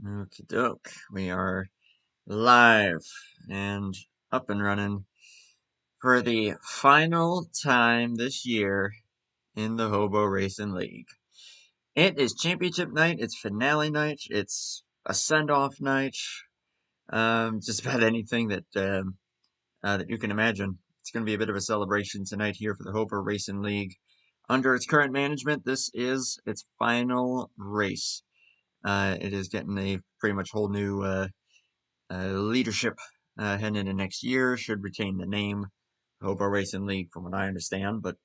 Okie doke. We are live and up and running for the final time this year in the Hobo Racing League. It is championship night, it's finale night, it's a send-off night, just about anything that you can imagine. It's going to be a bit of a celebration tonight here for the Hobo Racing League. Under its current management, this is its final race. It is getting a pretty much whole new leadership heading into next year. Should retain the name Hobo Racing League, from what I understand. But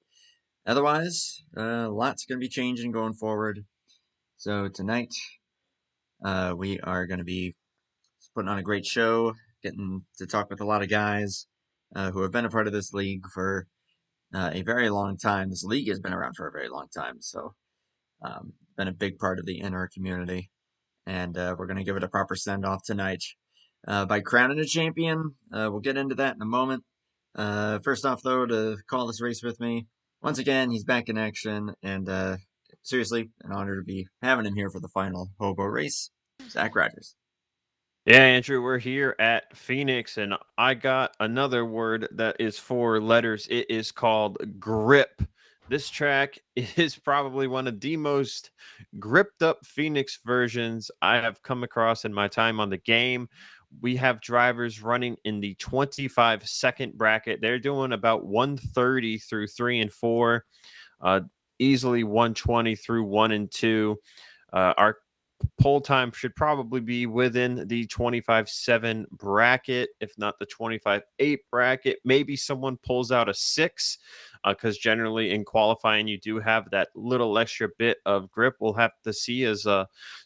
otherwise, lots going to be changing going forward. So tonight, we are going to be putting on a great show, getting to talk with a lot of guys who have been a part of this league for a very long time. This league has been around for a very long time, so been a big part of the NR community. And we're going to give it a proper send-off tonight by crowning a champion. We'll get into that in a moment. First off, though, to call this race with me, once again, he's back in action, and seriously, an honor to be having him here for the final Hobo race, Zach Rogers. Yeah, Andrew, we're here at Phoenix, and I got another word that is 4 letters. It is called grip. This track is probably one of the most gripped up Phoenix versions I have come across in my time on the game. We have drivers running in the 25-second bracket. They're doing about 130 through 3 and 4, easily 120 through 1 and 2. Our poll time should probably be within the 25-7 bracket, if not the 25-8 bracket. Maybe someone pulls out a 6, because generally in qualifying you do have that little extra bit of grip. We'll have to see, as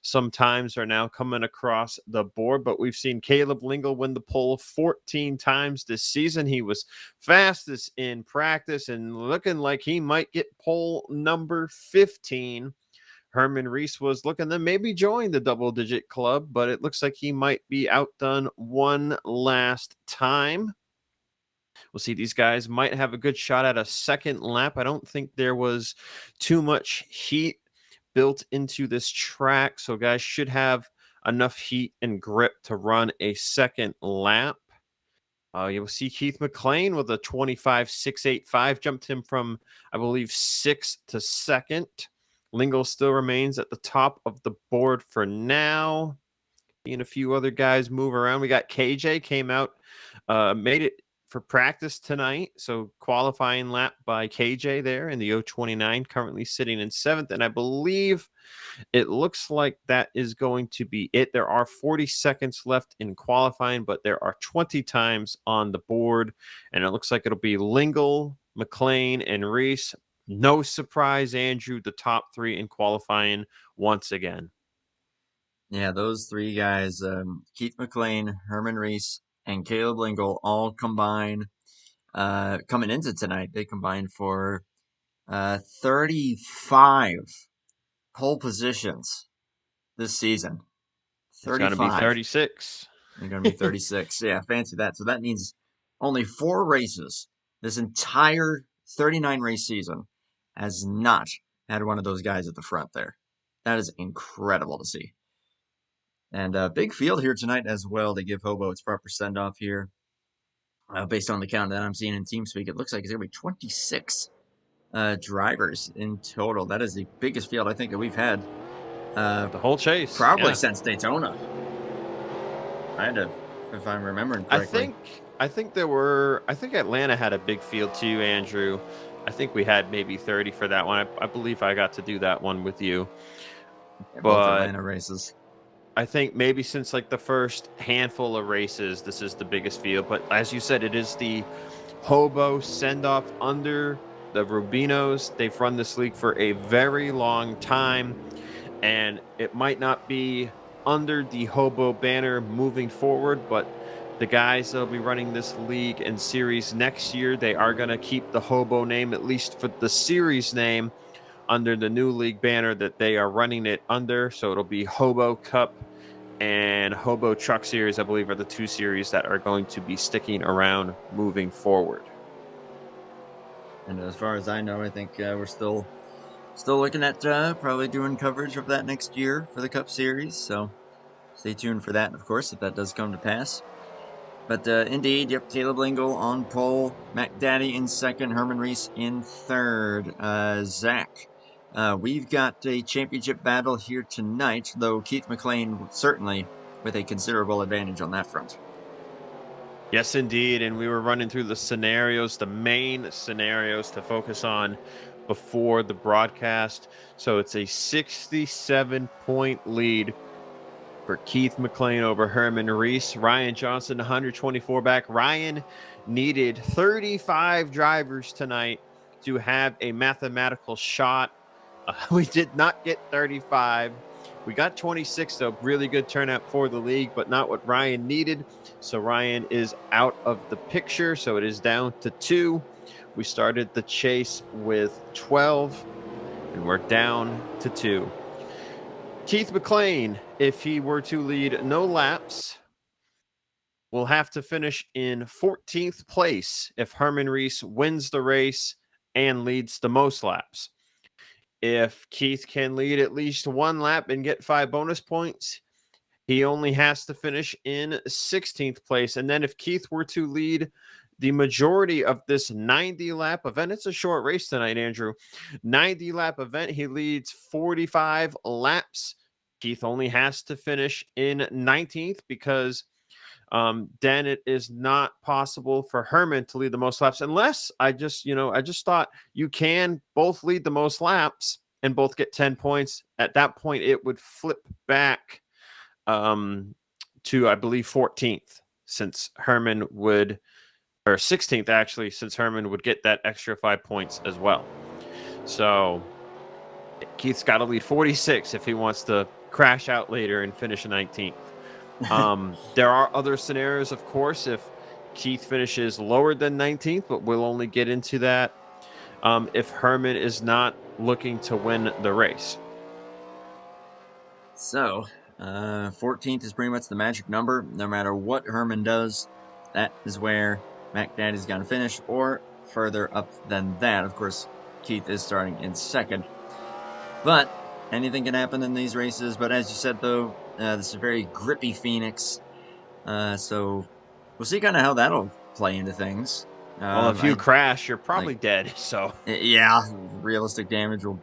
some times are now coming across the board. But we've seen Caleb Lingle win the poll 14 times this season. He was fastest in practice and looking like he might get poll number 15. Herman Reese was looking to maybe join the double-digit club, but it looks like he might be outdone one last time. We'll see. These guys might have a good shot at a second lap. I don't think there was too much heat built into this track, so guys should have enough heat and grip to run a second lap. You'll see Keith McLean with a 25.685, jumped him from, I believe, 6th to 2nd. Lingle still remains at the top of the board for now. Seeing a few other guys move around. We got KJ came out, made it for practice tonight. So qualifying lap by KJ there in the 029, currently sitting in 7th. And I believe it looks like that is going to be it. There are 40 seconds left in qualifying, but there are 20 times on the board. And it looks like it'll be Lingle, McLean, and Reese. No surprise, Andrew, the top 3 in qualifying once again. Yeah, those 3 guys, Keith McLean, Herman Reese, and Caleb Lingle, all combine coming into tonight. They combined for 35 pole positions this season. 35. It's going to be 36. They're going to be 36. Yeah, fancy that. So that means only 4 races this entire 39 race season has not had one of those guys at the front there. That is incredible to see. And a big field here tonight as well to give Hobo its proper send-off here. Based on the count that I'm seeing in TeamSpeak, it looks like it's going to be 26 drivers in total. That is the biggest field I think that we've had. The whole chase. Probably since Daytona. If I'm remembering correctly. I think Atlanta had a big field too, Andrew. I think we had maybe 30 for that one. I believe I got to do that one with you. Yeah, both Atlanta races. I think maybe since like the first handful of races, this is the biggest field. But as you said, it is the Hobo send-off under the Rubinos. They've run this league for a very long time, and it might not be under the Hobo banner moving forward, but the guys that'll be running this league and series next year, they are going to keep the Hobo name, at least for the series name, under the new league banner that they are running it under. So it'll be HOBO Cup and HOBO Truck Series, I believe, are the 2 series that are going to be sticking around moving forward. And as far as I know, I think we're still looking at probably doing coverage of that next year for the Cup Series. So stay tuned for that, of course, if that does come to pass. But indeed, yep, Caleb Lingle on pole, Mac Daddy in second, Herman Reese in third. Zach, we've got a championship battle here tonight, though Keith McLean certainly with a considerable advantage on that front. Yes, indeed. And we were running through the scenarios, the main scenarios to focus on before the broadcast. So it's a 67-point lead for Keith McLean over Herman Reese. Ryan Johnson, 124 back. Ryan needed 35 drivers tonight to have a mathematical shot. We did not get 35. We got 26, though. Really good turnout for the league, but not what Ryan needed. So Ryan is out of the picture. So it is down to 2. We started the chase with 12, and we're down to 2. Keith McLean, if he were to lead no laps, will have to finish in 14th place if Herman Reese wins the race and leads the most laps. If Keith can lead at least one lap and get 5 bonus points, he only has to finish in 16th place. And then if Keith were to lead the majority of this 90-lap event, it's a short race tonight, Andrew. 90-lap event, he leads 45 laps. Keith only has to finish in 19th because then it is not possible for Herman to lead the most laps unless I just thought you can both lead the most laps and both get 10 points. At that point, it would flip back to, I believe, 14th since Herman would, or 16th actually, since Herman would get that extra 5 points as well. So Keith's got to lead 46 if he wants to crash out later and finish 19th. There are other scenarios, of course, if Keith finishes lower than 19th, but we'll only get into that if Herman is not looking to win the race. So, 14th is pretty much the magic number. No matter what Herman does, that is where Mac Daddy's going to finish, or further up than that. Of course, Keith is starting in second. But anything can happen in these races. But as you said, though, this is a very grippy Phoenix. So we'll see kind of how that'll play into things. Well, if you crash, you're probably dead. So yeah, realistic damage will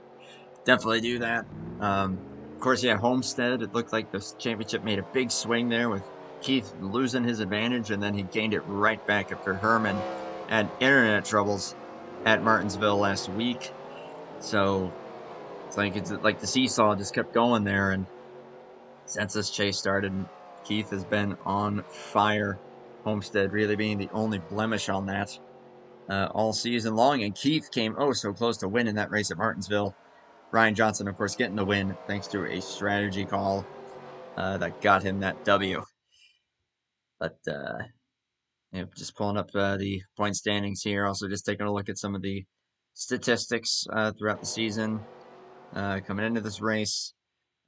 definitely do that. Of course, yeah, Homestead, it looked like the championship made a big swing there with Keith losing his advantage, and then he gained it right back after Herman had internet troubles at Martinsville last week. So it's like the seesaw just kept going there, and since this chase started, Keith has been on fire. Homestead really being the only blemish on that all season long, and Keith came so close to winning that race at Martinsville. Ryan Johnson, of course, getting the win thanks to a strategy call that got him that W. But just pulling up the point standings here. Also, just taking a look at some of the statistics throughout the season coming into this race.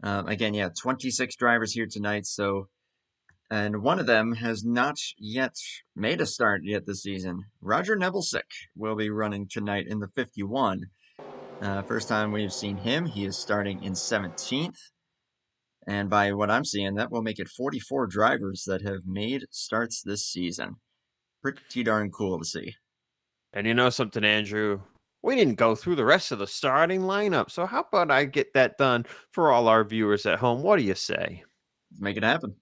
Again, 26 drivers here tonight. So, and one of them has not yet made a start yet this season. Roger Nebelsick will be running tonight in the 51. First time we've seen him, he is starting in 17th. And by what I'm seeing, that will make it 44 drivers that have made starts this season. Pretty darn cool to see. And you know something, Andrew? We didn't go through the rest of the starting lineup. So how about I get that done for all our viewers at home? What do you say? Let's make it happen.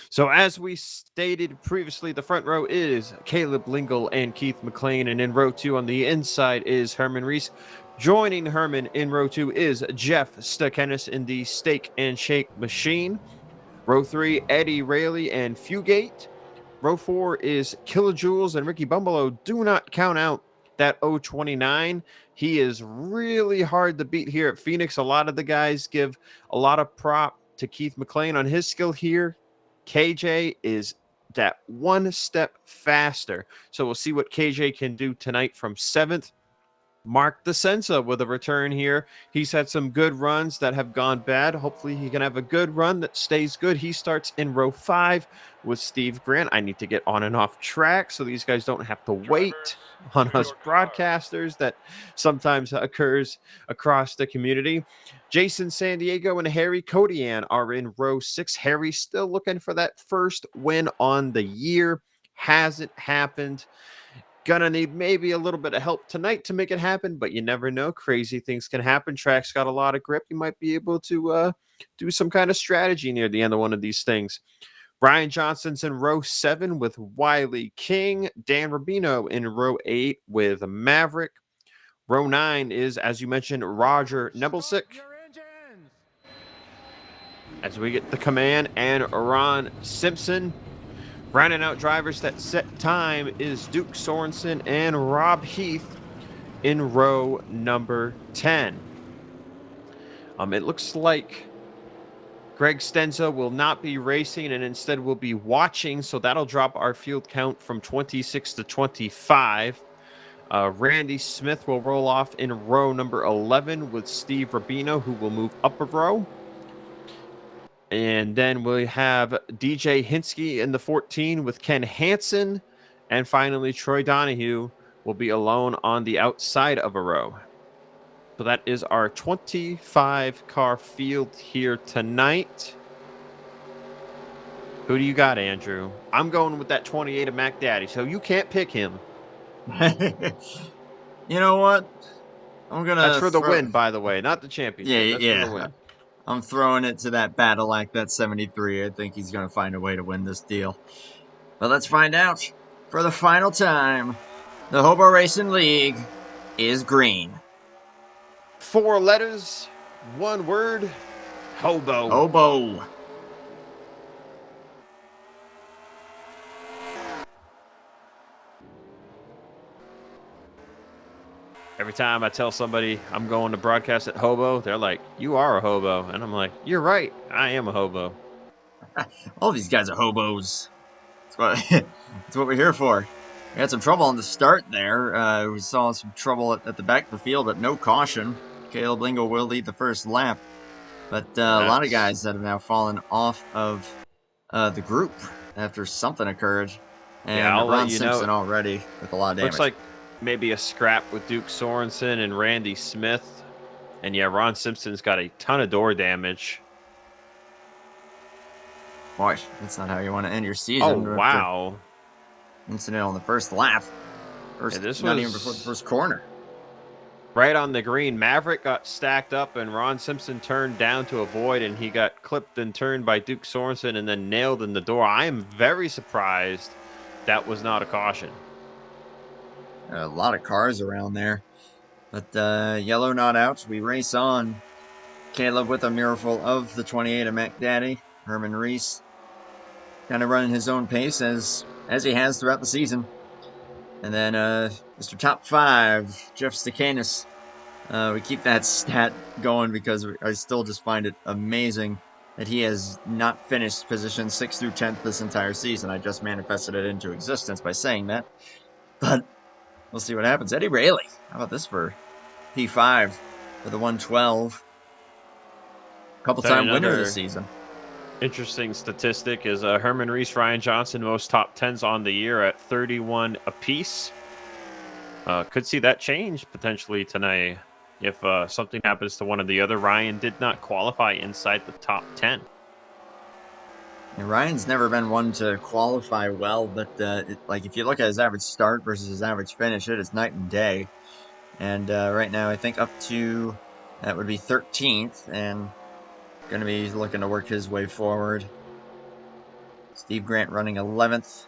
So as we stated previously, the front row is Caleb Lingle and Keith McLean. And in row 2 on the inside is Herman Reese. Joining Herman in row 2 is Jeff Stakenness in the Steak and Shake Machine. Row 3, Eddie Rayleigh and Fugate. Row 4 is Kilojoules and Ricky Bumbalo. Do not count out that 029. He is really hard to beat here at Phoenix. A lot of the guys give a lot of prop to Keith McLean on his skill here. KJ is that one step faster. So we'll see what KJ can do tonight from 7th. Mark DeSenza with a return here. He's had some good runs that have gone bad. Hopefully he can have a good run that stays good. He starts in row 5 with Steve Grant. I need to get on and off track so these guys don't have to wait on us broadcasters that sometimes occurs across the community. Jason San Diego and Harry Kodian are in row 6. Harry still looking for that first win on the year. Hasn't happened. Gonna need maybe a little bit of help tonight to make it happen, but you never know. Crazy things can happen. Track's got a lot of grip. You might be able to do some kind of strategy near the end of one of these things. Brian Johnson's in row 7 with Wiley King. Dan Rubino in row 8 with Maverick. Row 9 is, as you mentioned, Roger Nebelsick. As we get the command and Ron Simpson. Rounding out drivers that set time is Duke Sorensen and Rob Heath in row number 10. It looks like Greg Stenzo will not be racing and instead will be watching, so that'll drop our field count from 26 to 25. Randy Smith will roll off in row number 11 with Steve Rubino, who will move up a row. And then we have DJ Hinsky in the 14 with Ken Hansen. And finally, Troy Donahue will be alone on the outside of a row. So that is our 25-car field here tonight. Who do you got, Andrew? I'm going with that 28 of Mac Daddy, so you can't pick him. You know what? I'm gonna. That's for the win, by the way, not the championship. Yeah, That's for the win. I'm throwing it to that battle act, that 73. I think he's going to find a way to win this deal. But let's find out. For the final time, the Hobo Racing League is green. 4 letters, 1 word, hobo. Hobo. Every time I tell somebody I'm going to broadcast at Hobo, they're like, "You are a hobo." And I'm like, "You're right. I am a hobo." All these guys are hobos. That's what we're here for. We had some trouble on the start there. We saw some trouble at the back of the field, but no caution. Caleb Lingo will lead the first lap. But a lot of guys that have now fallen off of the group after something occurred. And Yeah, I'll Ron let you Simpson know. already with a lot of damage. Looks like maybe a scrap with Duke Sorensen and Randy Smith. And yeah, Ron Simpson's got a ton of door damage. Boy, that's not how you want to end your season. Oh, wow. Incident on the first lap. Yeah, this not was even before the first corner. Right on the green. Maverick got stacked up and Ron Simpson turned down to avoid, and he got clipped and turned by Duke Sorensen and then nailed in the door. I am very surprised that was not a caution. A lot of cars around there. But yellow not out. We race on. Caleb with a miracle of the 28 of Mac Daddy. Herman Reese kind of running his own pace as he has throughout the season. And then Mr. Top 5, Jeff Stakanis. We keep that stat going because I still just find it amazing that he has not finished positions 6th through 10th this entire season. I just manifested it into existence by saying that. But we'll see what happens. Eddie Rayleigh. How about this for P5 for the 112? Couple-time winner this season. Interesting statistic is Herman Reese, Ryan Johnson, most top 10s on the year at 31 apiece. Could see that change potentially tonight if something happens to one of the other. Ryan did not qualify inside the top 10. And Ryan's never been one to qualify well, but if you look at his average start versus his average finish, it is night and day. And right now, I think up to that would be 13th, and going to be looking to work his way forward. Steve Grant running 11th.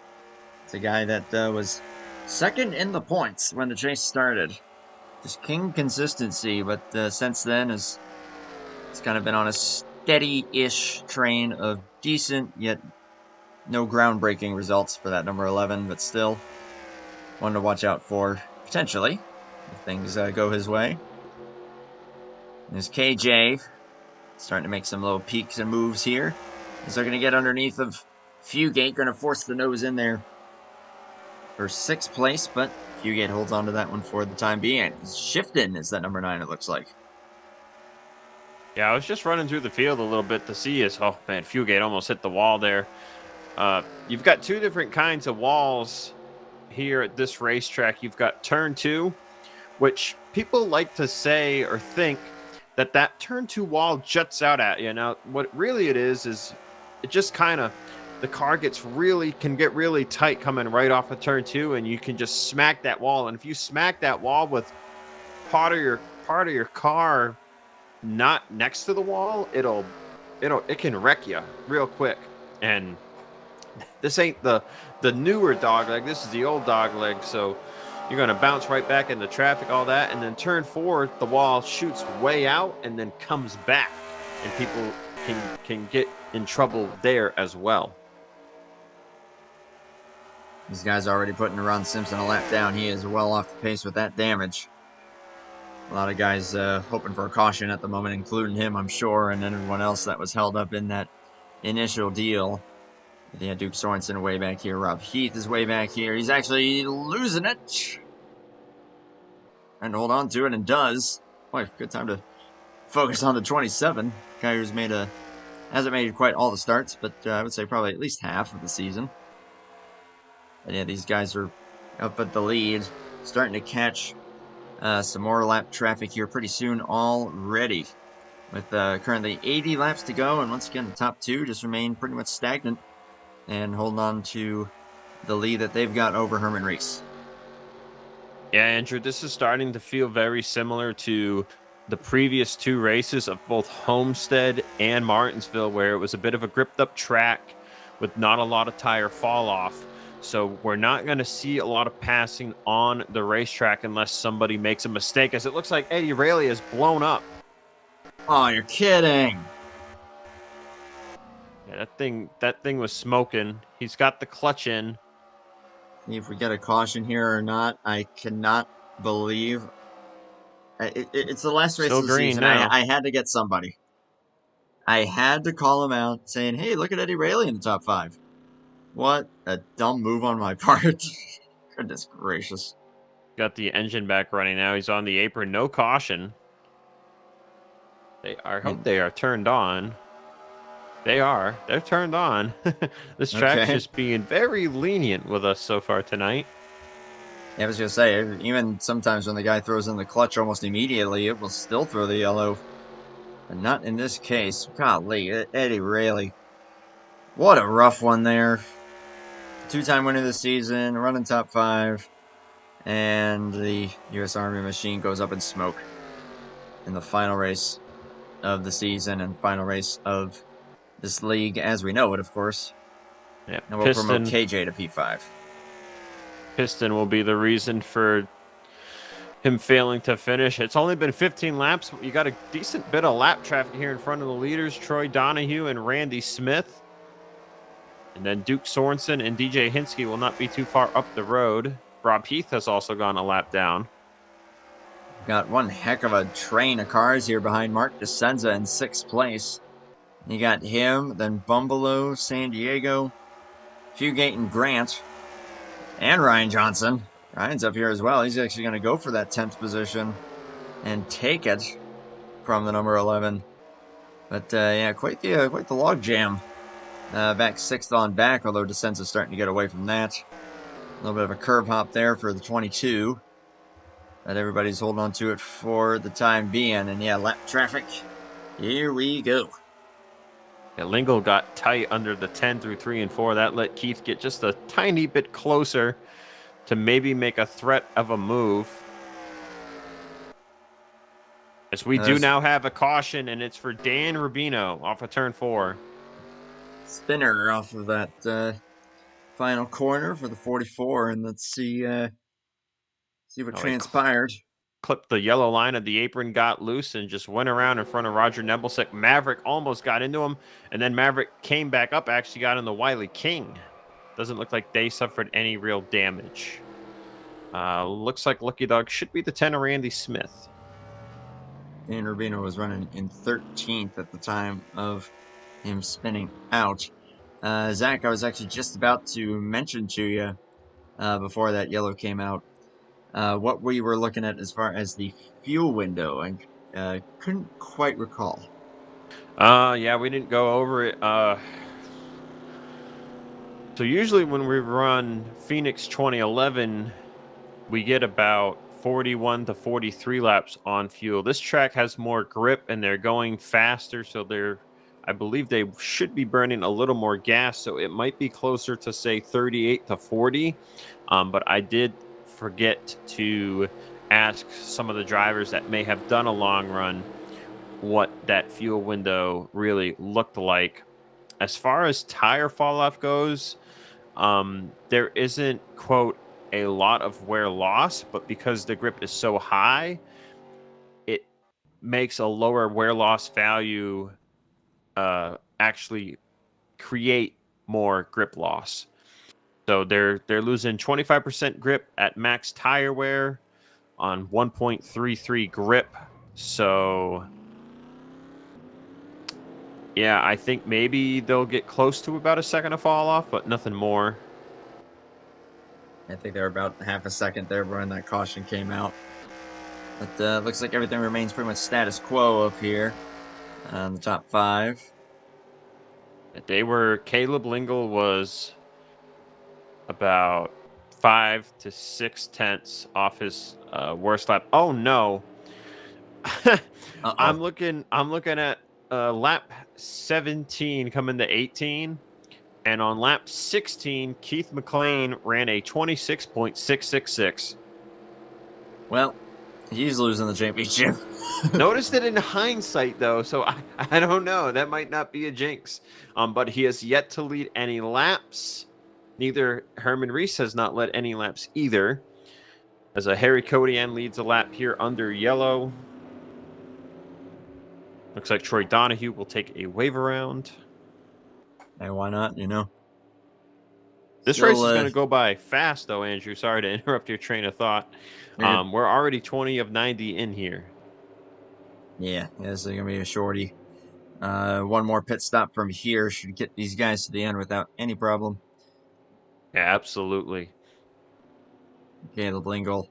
It's a guy that was second in the points when the chase started. Just king consistency, but since then it's kind of been on a steady-ish train of decent, yet no groundbreaking results for that number 11, but still one to watch out for, potentially, if things go his way. There's KJ starting to make some little peeks and moves here. As they're going to get underneath of Fugate, going to force the nose in there for 6th place, but Fugate holds on to that one for the time being. Shifting is that number 9, it looks like. Yeah, I was just running through the field a little bit to see us. Oh, man, Fugate almost hit the wall there. You've got two different kinds of walls here at this racetrack. You've got turn 2, which people like to say or think that turn 2 wall juts out at you. Now, what really it is it just kind of, the car can get really tight coming right off of turn 2, and you can just smack that wall. And if you smack that wall with part of your car not next to the wall, it can wreck you real quick. And this ain't the newer dog leg. This is the old dog leg. So you're going to bounce right back into traffic, all that. And then turn 4, the wall shoots way out and then comes back. And people can get in trouble there as well. These guys already putting Ron Simpson a lap down. He is well off the pace with that damage. A lot of guys hoping for a caution at the moment, including him, I'm sure, and everyone else that was held up in that initial deal. But yeah, Duke Sorensen way back here. Rob Heath is way back here. He's actually losing it. Trying to hold on to it, and does. Boy, good time to focus on the 27. Guy who's hasn't made quite all the starts, but I would say probably at least half of the season. But yeah, these guys are up at the lead, starting to catch some more lap traffic here pretty soon already. With currently 80 laps to go, and once again, the top 2 just remain pretty much stagnant and holding on to the lead that they've got over Herman Reese. Yeah, Andrew, this is starting to feel very similar to the previous 2 races of both Homestead and Martinsville, where it was a bit of a gripped up track with not a lot of tire fall off. So we're not going to see a lot of passing on the racetrack unless somebody makes a mistake, as it looks like Eddie Rayleigh is blown up. Oh, you're kidding. Yeah, that thing was smoking. He's got the clutch in. See if we get a caution here or not. I cannot believe it's the last race Still of the green season. now. I had to get somebody. I had to call him out, saying, "Hey, look at Eddie Rayleigh in the top 5." What a dumb move on my part. Goodness gracious. Got the engine back running now. He's on the apron. No caution. I hope they are turned on. They are. They're turned on. This track's just being very lenient with us so far tonight. Yeah, I was going to say, even sometimes when the guy throws in the clutch almost immediately, it will still throw the yellow. But not in this case. Golly, Eddie Rayleigh. What a rough one there. 2-time winner this season, running top 5. And the U.S. Army machine goes up in smoke in the final race of the season and final race of this league as we know it, of course. Yeah, and we'll promote KJ to P5. Piston will be the reason for him failing to finish. It's only been 15 laps, but you got a decent bit of lap traffic here in front of the leaders, Troy Donahue and Randy Smith. And then Duke Sorensen and DJ Hinsky will not be too far up the road. Rob Heath has also gone a lap down. Got one heck of a train of cars here behind Mark DeSenza in 6th place. You got him, then Bumbalo, San Diego, Fugate and Grant, and Ryan Johnson. Ryan's up here as well. He's actually going to go for that 10th position and take it from the number 11. But yeah, quite the log jam. Back 6th on back, although DeSenza's starting to get away from that. A little bit of a curb hop there for the 22. But everybody's holding on to it for the time being. And yeah, lap traffic. Here we go. Yeah, Lingle got tight under the 10 through 3 and 4. That let Keith get just a tiny bit closer to maybe make a threat of a move. As we do now have a caution, and it's for Dan Rubino off of turn 4. Spinner off of that final corner for the 44, and let's see what transpired. Clipped the yellow line of the apron, got loose, and just went around in front of Roger Nebelsick. Maverick almost got into him, and then Maverick came back up, actually got in the Wiley King. Doesn't look like they suffered any real damage. Looks like Lucky Dog should be the 10 of Randy Smith. Dan Rubino was running in 13th at the time of him spinning out. Zach, I was actually just about to mention to you before that yellow came out. what we were looking at as far as the fuel window. I couldn't quite recall. Yeah, we didn't go over it. So usually when we run Phoenix 2011, we get about 41 to 43 laps on fuel. This track has more grip and they're going faster, so I believe they should be burning a little more gas, so it might be closer to say 38 to 40. But I did forget to ask some of the drivers that may have done a long run what that fuel window really looked like. As far as tire fall off goes, there isn't, quote, a lot of wear loss, but because the grip is so high, it makes a lower wear loss value actually create more grip loss. So they're losing 25% grip at max tire wear on 1.33 grip. So yeah, I think maybe they'll get close to about a second of fall off, but nothing more. I think they were about half a second there when that caution came out. But looks like everything remains pretty much status quo up here on the top 5. Caleb Lingle was about 5 to 6 tenths off his worst lap. Oh no. Uh-oh. I'm looking at lap 17 coming to 18. And on lap 16, Keith McLean ran a 26.666. Well, he's losing the championship. Noticed it in hindsight, though, so I don't know. That might not be a jinx. But he has yet to lead any laps. Neither Herman Reese has not led any laps either. As a Harry Codian leads a lap here under yellow. Looks like Troy Donahue will take a wave around. Hey, why not, you know? This race is going to go by fast, though, Andrew. Sorry to interrupt your train of thought. We're already 20 of 90 in here. Yeah, this is going to be a shorty. One more pit stop from here should get these guys to the end without any problem. Yeah, absolutely. Caleb Lingle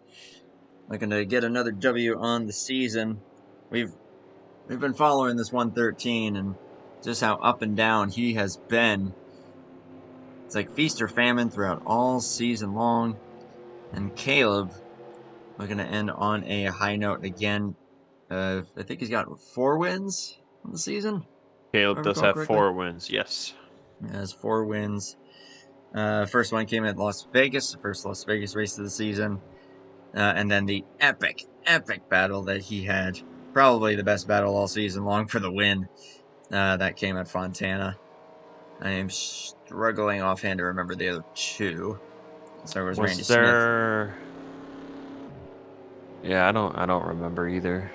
looking to get another W on the season. We've been following this 113 and just how up and down he has been. It's like feast or famine throughout all season long. And Caleb looking to end on a high note again. I think he's got 4 wins on the season. Caleb does have 4 wins, yes. He has 4 wins. First one came at Las Vegas, the first Las Vegas race of the season. And then the epic battle that he had. Probably the best battle all season long for the win. That came at Fontana. I am struggling offhand to remember the other 2. So it was Randy Smith. Yeah, I don't remember either.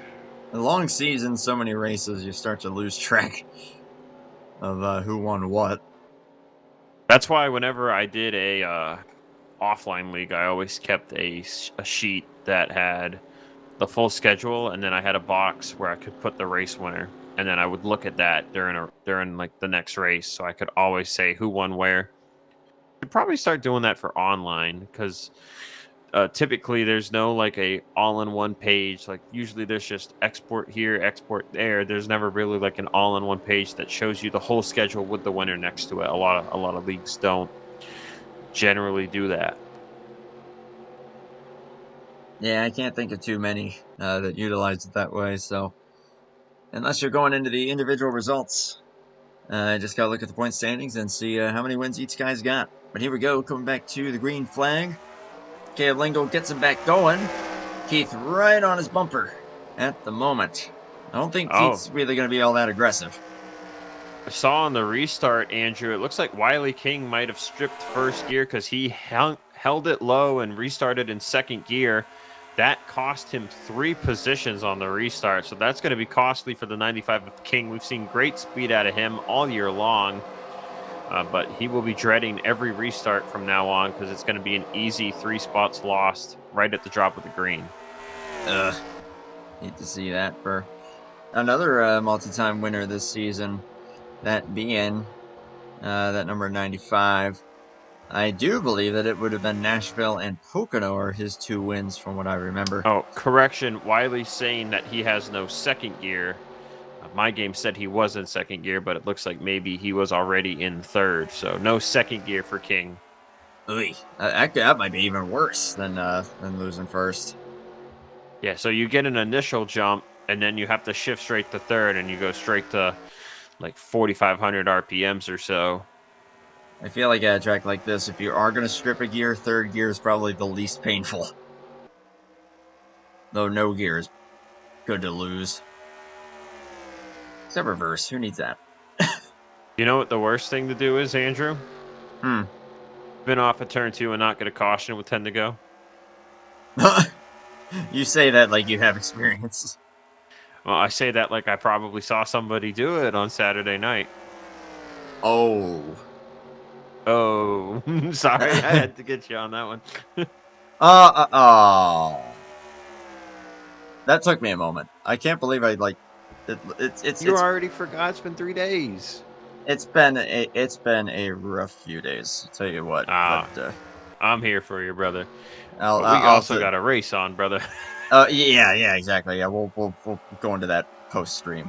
A long season, so many races, you start to lose track of who won what. That's why whenever I did a offline league, I always kept a sheet that had the full schedule, and then I had a box where I could put the race winner, and then I would look at that during like the next race, so I could always say who won where. Should probably start doing that for online, because typically there's no like a all-in-one page. Like usually there's just export here, export there. There's never really like an all-in-one page that shows you the whole schedule with the winner next to it. A lot of leagues don't generally do that. Yeah, I can't think of too many that utilize it that way. So unless you're going into the individual results, I just gotta look at the point standings and see how many wins each guy's got. But here we go, coming back to the green flag. Caleb Lingle gets him back going. Keith right on his bumper at the moment. I don't think Keith's really going to be all that aggressive. I saw on the restart, Andrew, it looks like Wiley King might have stripped first gear because he held it low and restarted in second gear. That cost him 3 positions on the restart, so that's going to be costly for the 95 of King. We've seen great speed out of him all year long. But he will be dreading every restart from now on because it's going to be an easy 3 spots lost right at the drop of the green. Hate to see that for another multi-time winner this season. That being that number 95. I do believe that it would have been Nashville and Pocono are his 2 wins from what I remember. Oh, correction. Wiley's saying that he has no second gear. My game said he was in second gear, but it looks like maybe he was already in third. So no second gear for King. Oy, that might be even worse than losing first. Yeah, so you get an initial jump, and then you have to shift straight to third, and you go straight to like 4,500 RPMs or so. I feel like at a track like this, if you are going to strip a gear, third gear is probably the least painful. Though no gear is good to lose. Except reverse, who needs that? You know what the worst thing to do is, Andrew? Hmm. Been off a turn 2 and not get a caution with 10 to go. You say that like you have experience. Well, I say that like I probably saw somebody do it on Saturday night. Oh. Oh, sorry, I had to get you on that one. Oh. That took me a moment. I can't believe I like You already forgot it's been 3 days. it's been a rough few days. I'll tell you what, but I'm here for you, brother. I'll But we I'll also got a race on, brother. yeah, exactly. Yeah, we'll go into that post stream.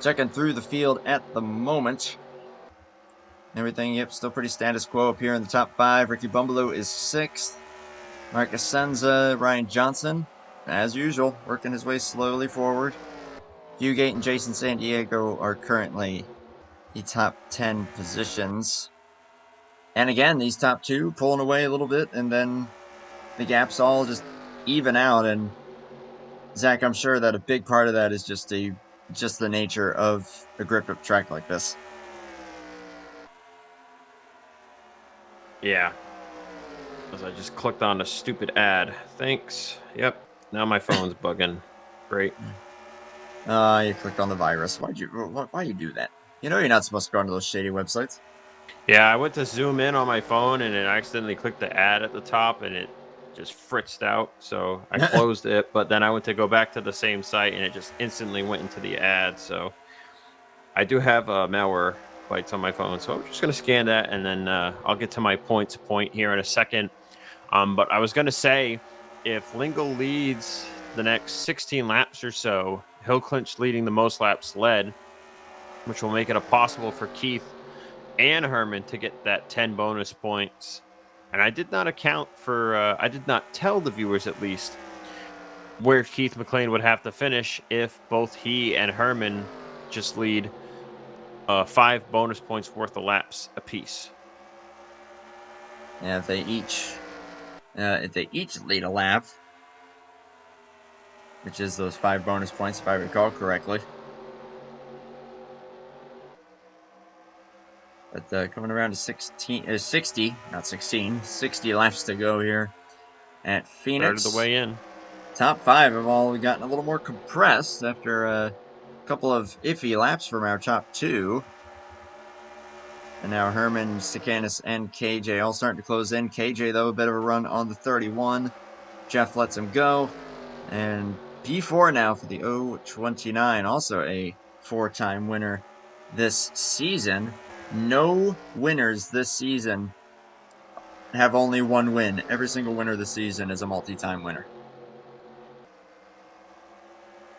Checking through the field at the moment. Everything, yep, still pretty status quo up here in the top 5. Ricky Bumbaloo is 6th. Marcus Senza, Ryan Johnson, as usual, working his way slowly forward. Hugate and Jason San Diego are currently the top 10 positions. And again, these top 2 pulling away a little bit, and then the gaps all just even out. And Zach, I'm sure that a big part of that is just the nature of a grip-up track like this. Yeah. As I just clicked on a stupid ad. Thanks. Yep. Now my phone's bugging. Great. You clicked on the virus. Why you do that? You know you're not supposed to go onto those shady websites. Yeah, I went to zoom in on my phone and it accidentally clicked the ad at the top and it just fritzed out. So I closed it, but then I went to go back to the same site and it just instantly went into the ad. So I do have malware bites on my phone. So I'm just going to scan that and then I'll get to my points point here in a second. But I was going to say, if Lingle leads the next 16 laps or so, he'll clinch leading the most laps led, which will make it possible for Keith and Herman to get that 10 bonus points. And I did not account for, I did not tell the viewers at least, where Keith McLean would have to finish if both he and Herman just lead 5 bonus points worth of laps apiece. Yeah, if they each lead a lap, which is those 5 bonus points if I recall correctly. But coming around to 60, not 16, 60 laps to go here at Phoenix. Third of the way in. Top 5 have all gotten a little more compressed after a couple of iffy laps from our top 2. And now Herman, Stakanis, and KJ all starting to close in. KJ, though, a bit of a run on the 31. Jeff lets him go. And P4 now for the 029, also a 4-time winner this season. No winners this season have only one win. Every single winner this season is a multi-time winner.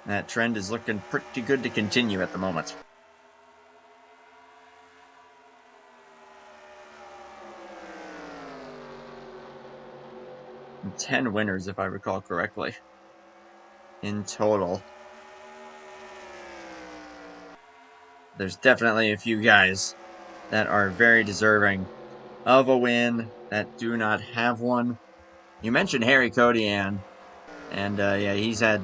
That trend is looking pretty good to continue at the moment. 10 winners, if I recall correctly, in total. There's definitely a few guys that are very deserving of a win that do not have one. You mentioned Harry Kodian, and yeah, he's had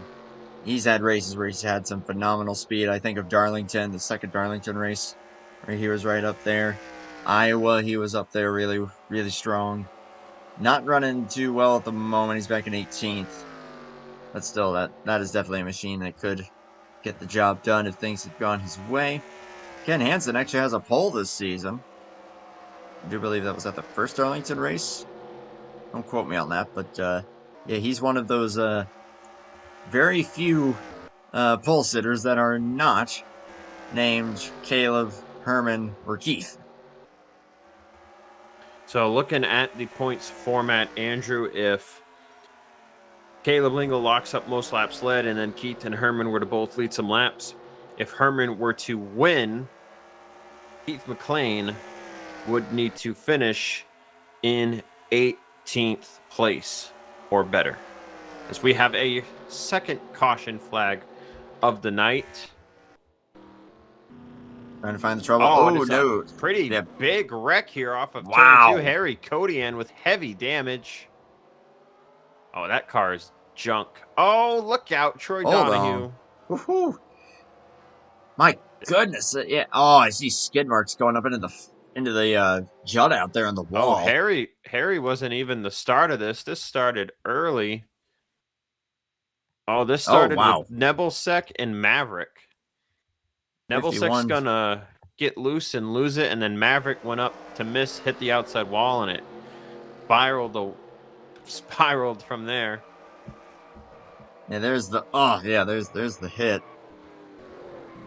races where he's had some phenomenal speed. I think of Darlington, the second Darlington race, where he was right up there. Iowa, he was up there really, really strong. Not running too well at the moment. He's back in 18th. But still, that is definitely a machine that could get the job done if things had gone his way. Ken Hansen actually has a pole this season. I do believe that was at the first Darlington race. Don't quote me on that, but yeah, he's one of those very few pole sitters that are not named Caleb, Herman, or Keith. So looking at the points format, Andrew, if Caleb Lingle locks up most laps led and then Keith and Herman were to both lead some laps, if Herman were to win, Keith McLean would need to finish in 18th place or better. As we have a second caution flag of the night. Trying to find the trouble. Oh, Oh, no. Pretty Yeah. big wreck here off of turn 2. Wow. Harry Kodian with heavy damage. Oh, that car is junk. Oh, look out, Troy Hold Donahue. on. Woohoo. My goodness. Yeah. Oh, I see skid marks going up into the jut out there on the wall. Oh, Harry wasn't even the start of this. This started early. Oh, this started with Nebelsek and Maverick. Nebelsek's gonna get loose and lose it, and then Maverick went up to miss, hit the outside wall, and it spiraled from there. Yeah, there's the there's the hit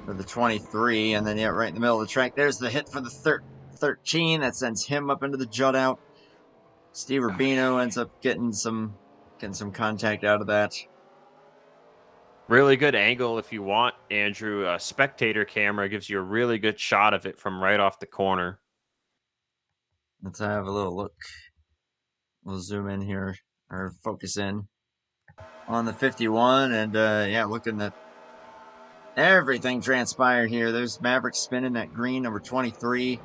for the 23, and then right in the middle of the track, there's the hit for the 13 that sends him up into the jut out. Steve Rubino ends up getting some contact out of that. Really good angle if you want, Andrew. A spectator camera gives you a really good shot of it from right off the corner. Let's have a little look. We'll zoom in here, or focus in on the 51, and yeah, looking at everything transpired here. There's Maverick spinning that green, number 23.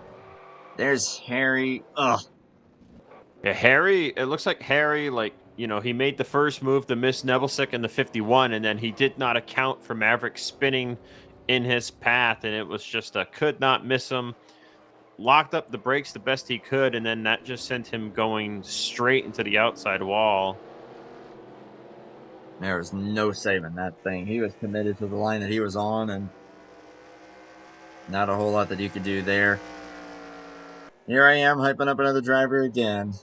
There's Harry. Ugh. Yeah, Harry, it looks like Harry, he made the first move to miss Nebelsek in the 51, and then he did not account for Maverick spinning in his path, and it was just could not miss him. Locked up the brakes the best he could, and then that just sent him going straight into the outside wall. There was no saving that thing. He was committed to the line that he was on, and not a whole lot that you could do there. Here I am hyping up another driver again.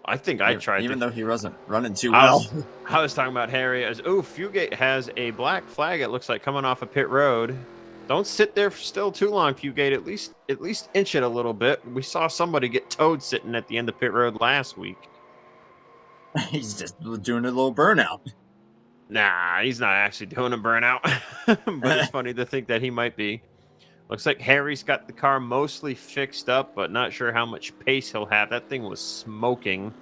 I think I tried even though he wasn't running too well. I was talking about Harry as Fugate has a black flag. It looks like coming off a pit road. Don't sit there still too long, Fugate. At least inch it a little bit. We saw somebody get towed sitting at the end of pit road last week. He's just doing a little burnout. Nah, he's not actually doing a burnout. But it's funny to think that he might be. Looks like Harry's got the car mostly fixed up, but not sure how much pace he'll have. That thing was smoking.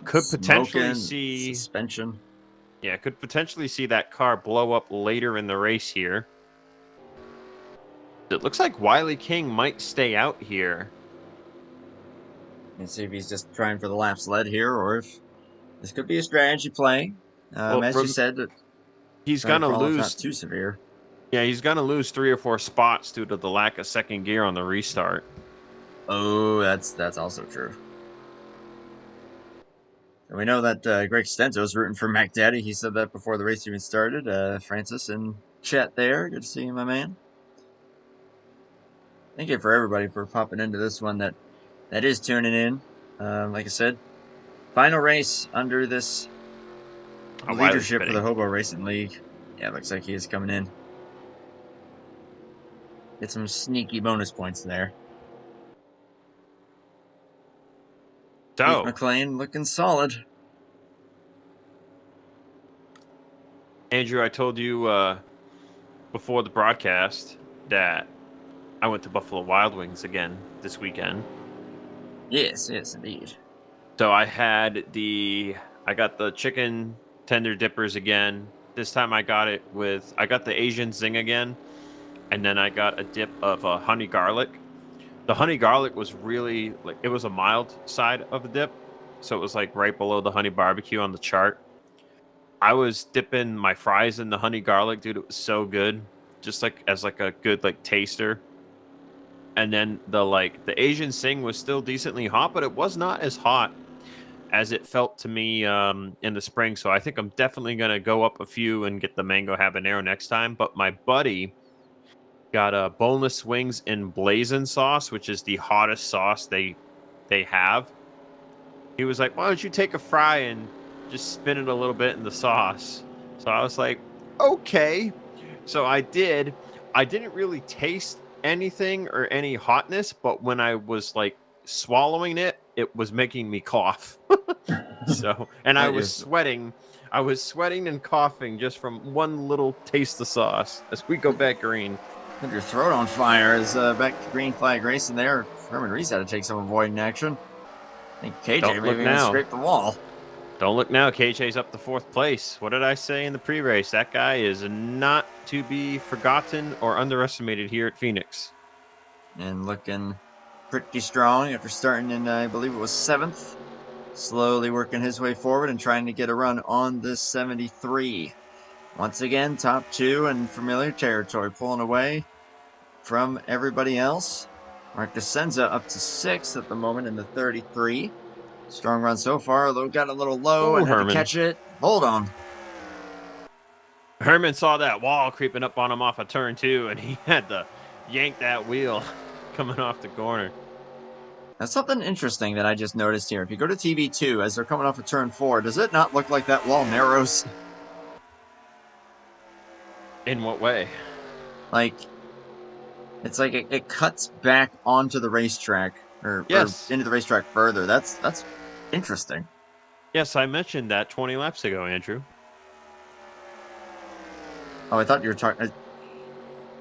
Could potentially see suspension. Yeah, could potentially see that car blow up later in the race here. It looks like Wiley King might stay out here. And see if he's just trying for the laps led here, or if this could be a strategy play. As you said, he's gonna lose. Not too severe. Yeah, he's gonna lose 3 or 4 spots due to the lack of second gear on the restart. Oh, that's also true. And we know that Greg Stento's rooting for Mac Daddy. He said that before the race even started. Francis in chat there. Good to see you, my man. Thank you for everybody for popping into this one that is tuning in. Like I said, final race under this leadership for the Hobo Racing League. Yeah, looks like he is coming in. Get some sneaky bonus points there. So, McLean looking solid. Andrew, I told you before the broadcast that I went to Buffalo Wild Wings again this weekend. Yes, indeed. So I got the chicken tender dippers again. This time I got the Asian Zing again, and then I got a dip of honey garlic. The honey garlic was really it was a mild side of the dip, so it was right below the honey barbecue on the chart. I was dipping my fries in the honey garlic, dude. It was so good, just as a good taster. And then the Asian Sing was still decently hot, but it was not as hot as it felt to me in the spring. So I think I'm definitely gonna go up a few and get the mango habanero next time. But my buddy got boneless wings in blazing sauce, which is the hottest sauce they have. He was like, "Why don't you take a fry and just spin it a little bit in the sauce?" So I was like, "Okay." So I did. I didn't really taste anything or any hotness, but when I was swallowing it, it was making me cough. So, and I But was sweating. I was sweating and coughing just from one little taste of sauce as we go back green. Put your throat on fire as back to green flag racing there. Herman Reese had to take some avoiding action. I think KJ Don't look maybe even now. scraped the wall. Don't look now. KJ's up to 4th place. What did I say in the pre-race? That guy is not to be forgotten or underestimated here at Phoenix. And looking pretty strong after starting in, I believe it was 7th. Slowly working his way forward and trying to get a run on this 73. Once again, top 2 in familiar territory, pulling away from everybody else. Marcus Senza up to 6th at the moment in the 33. Strong run so far, although got a little low Oh, and had to Herman. catch it. Hold on. Herman saw that wall creeping up on him off of turn 2, and he had to yank that wheel coming off the corner. Now, something interesting that I just noticed here. If you go to TV2 as they're coming off of turn 4, does it not look like that wall narrows? In what way? Like, it's like it cuts back onto the racetrack, or Yes. into the racetrack further. That's interesting. Yes, I mentioned that 20 laps ago, Andrew. Oh, I thought you were talking.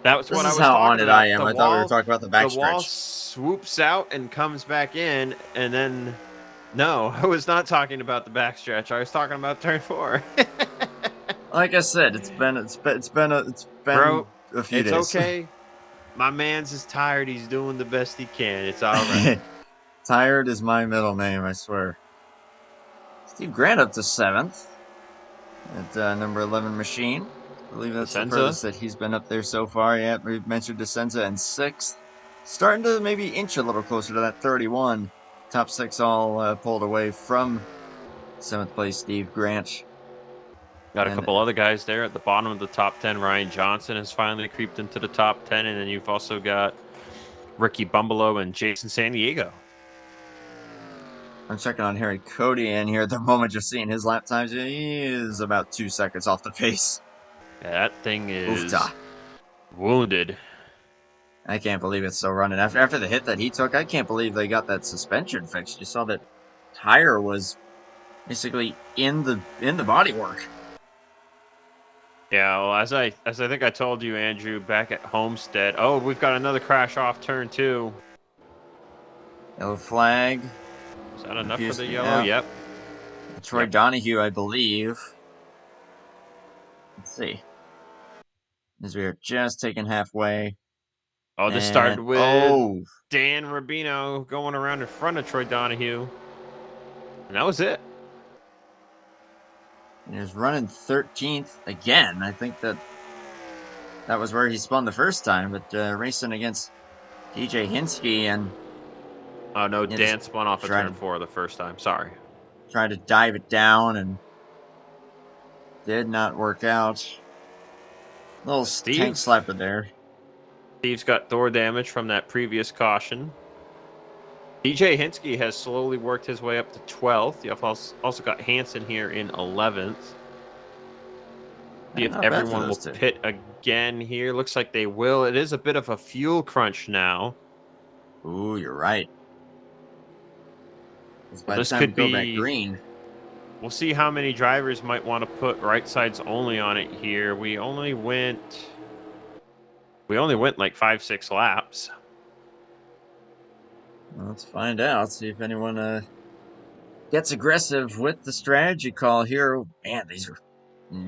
That was This what I is was how talking on it about. I am. I thought we were talking about the The wall backstretch. swoops out and comes back in, and then no, I was not talking about the backstretch. I was talking about turn 4. Like I said, it's been Bro, a few it's days. okay. My man's is tired. He's doing the best he can. It's all right. Tired is my middle name, I swear. Steve Grant up to 7th at number 11 machine. I believe that's the Senza? furthest that he's been up there so far. Yeah, we've mentioned Descenza in 6th. Starting to maybe inch a little closer to that 31. Top 6 all pulled away from 7th place Steve Grant. Got a And couple other guys there at the bottom of the top 10. Ryan Johnson has finally creeped into the top 10. And then you've also got Ricky Bumbalo and Jason San Diego. I'm checking on Harry Cody in here at the moment, just seeing his lap times. He is about 2 seconds off the pace. Yeah, that thing is Oofta. wounded. I can't believe it's still running. After the hit that he took, I can't believe they got that suspension fixed. You saw that tire was basically in the bodywork. Yeah, well, as I think I told you, Andrew, back at Homestead. Oh, we've got another crash off turn 2. Yellow flag. Is that enough for the yellow? Yeah. Yep. Troy Donahue, I believe. Let's see. As we are just taking halfway. Oh, this started with Dan Rubino going around in front of Troy Donahue. And that was it. And he was running 13th again. I think that was where he spun the first time, but racing against DJ Hinsky and... Oh, no, Dan spun off of turn 4 the first time. Sorry. Tried to dive it down and did not work out. Little tank slapper there. Steve's got door damage from that previous caution. DJ Hinsky has slowly worked his way up to 12th. You've also got Hansen here in 11th. See if everyone will pit again here. Looks like they will. It is a bit of a fuel crunch now. Ooh, you're right. Well, this could be back green. We'll see how many drivers might want to put right sides only on it here. We only went like 5-6 laps. Well, let's find out. See if anyone gets aggressive with the strategy call here. Man, these are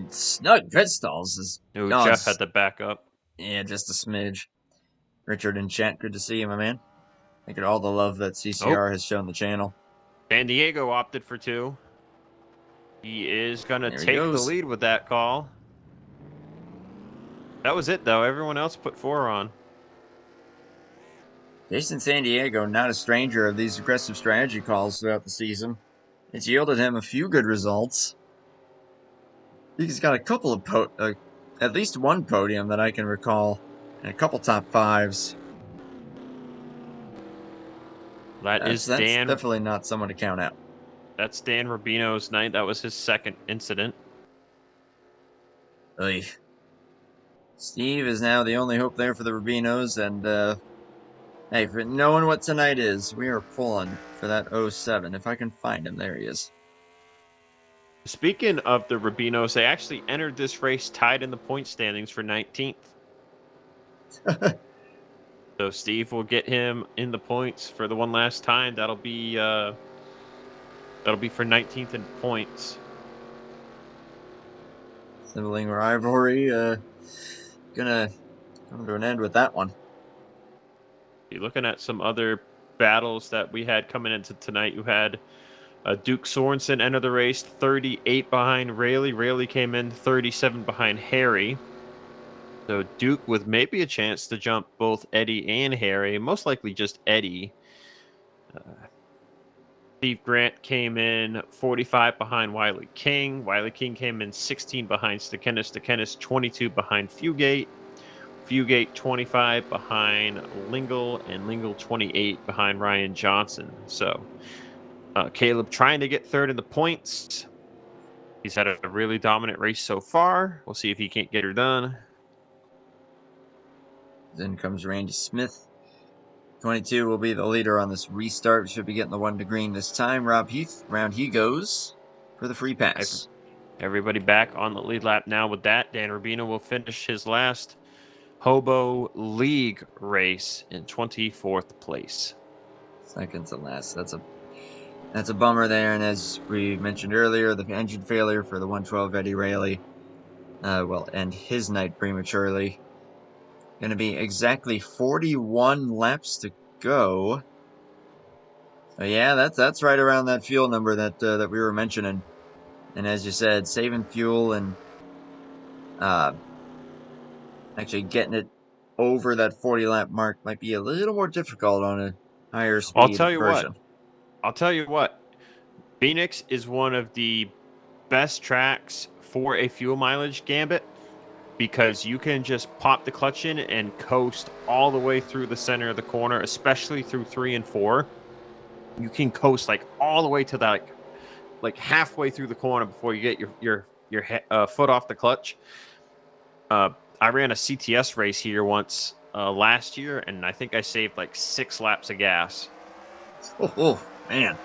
snug pit stalls. Jeff had to back up. Yeah, just a smidge. Richard and Chant, good to see you, my man. Look at all the love that CCR has shown the channel. San Diego opted for 2. He is going to take the lead with that call. That was it, though. Everyone else put 4 on. Jason San Diego, not a stranger of these aggressive strategy calls throughout the season. It's yielded him a few good results. He's got a couple of at least one podium that I can recall, and a couple top 5s. That's definitely not someone to count out. That's Dan Rubino's night. That was his second incident. Steve is now the only hope there for the Rubinos, and Hey, for knowing what tonight is, we are pulling for that 07. If I can find him, there he is. Speaking of the Rubinos, they actually entered this race tied in the point standings for 19th. So Steve will get him in the points for the one last time. That'll be for 19th in points. Sibling rivalry, gonna come to an end with that one. You're looking at some other battles that we had coming into tonight. You had Duke Sorensen enter the race 38 behind Rayleigh. Rayleigh came in 37 behind Harry. So Duke with maybe a chance to jump both Eddie and Harry, most likely just Eddie. Steve Grant came in 45 behind Wiley King. Wiley King came in 16 behind Stekenis. Stekenis 22 behind Fugate. Fugate 25 behind Lingle, and Lingle 28 behind Ryan Johnson. So Caleb trying to get third in the points. He's had a really dominant race so far. We'll see if he can't get her done. Then comes Randy Smith. 22 will be the leader on this restart. We should be getting the one to green this time. Rob Heath, round he goes for the free pass. Everybody back on the lead lap now with that. Dan Rubino will finish his last Hobo League race in 24th place. Second to last. That's a bummer there. And as we mentioned earlier, the engine failure for the 112 Eddie Rayleigh will end his night prematurely. Going to be exactly 41 laps to go. Yeah, that's right around that fuel number that we were mentioning. And as you said, saving fuel and actually getting it over that 40 lap mark might be a little more difficult on a higher speed version. I'll tell you what. Phoenix is one of the best tracks for a fuel mileage gambit because you can just pop the clutch in and coast all the way through the center of the corner, especially through 3 and 4. You can coast like all the way to that, like halfway through the corner before you get your foot off the clutch. I ran a CTS race here once last year, and I think I saved like 6 laps of gas. Oh man.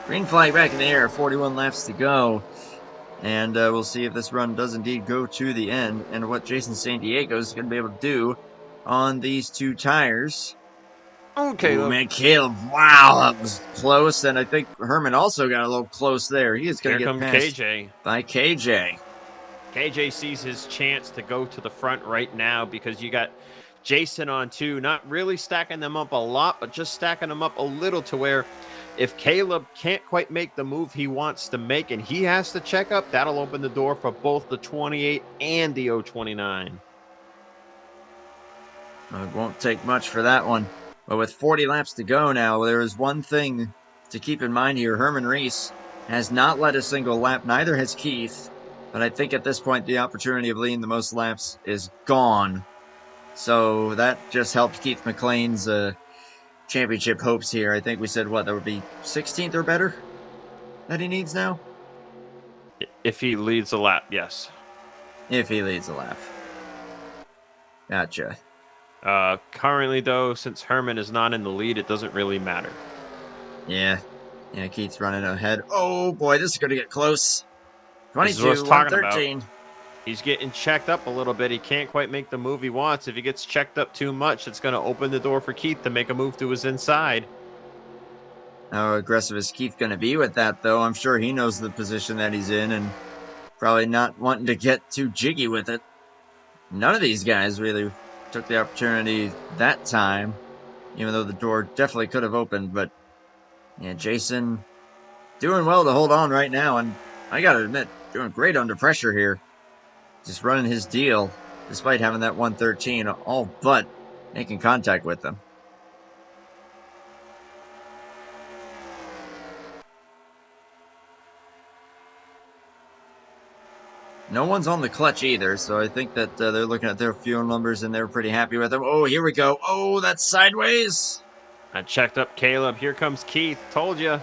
Green flag back in the air, 41 laps to go. And we'll see if this run does indeed go to the end and what Jason San Diego is going to be able to do on these 2 tires. Okay, oh, man, Caleb, wow, that was close. And I think Herman also got a little close there. He is going to get passed KJ. By KJ. KJ sees his chance to go to the front right now because you got Jason on 2, not really stacking them up a lot, but just stacking them up a little to where if Caleb can't quite make the move he wants to make and he has to check up, that'll open the door for both the 28 and the 029. It won't take much for that one. But with 40 laps to go now, there is one thing to keep in mind here. Herman Reese has not led a single lap. Neither has Keith. But I think at this point, the opportunity of leading the most laps is gone. So that just helped Keith McLean's championship hopes here. I think we said, what, that would be 16th or better that he needs now? If he leads a lap, yes. If he leads a lap. Gotcha. Currently, though, since Herman is not in the lead, it doesn't really matter. Yeah, Keith's running ahead. Oh, boy, this is going to get close. 22, 113. He's getting checked up a little bit. He can't quite make the move he wants. If he gets checked up too much, it's going to open the door for Keith to make a move to his inside. How aggressive is Keith going to be with that, though? I'm sure he knows the position that he's in and probably not wanting to get too jiggy with it. None of these guys really took the opportunity that time, even though the door definitely could have opened. But, yeah, Jason doing well to hold on right now. And I got to admit, doing great under pressure here. Just running his deal, despite having that 113, all but making contact with them. No one's on the clutch either, so I think that they're looking at their fuel numbers and they're pretty happy with them. Oh, here we go. Oh, that's sideways. I checked up Caleb. Here comes Keith. Told you.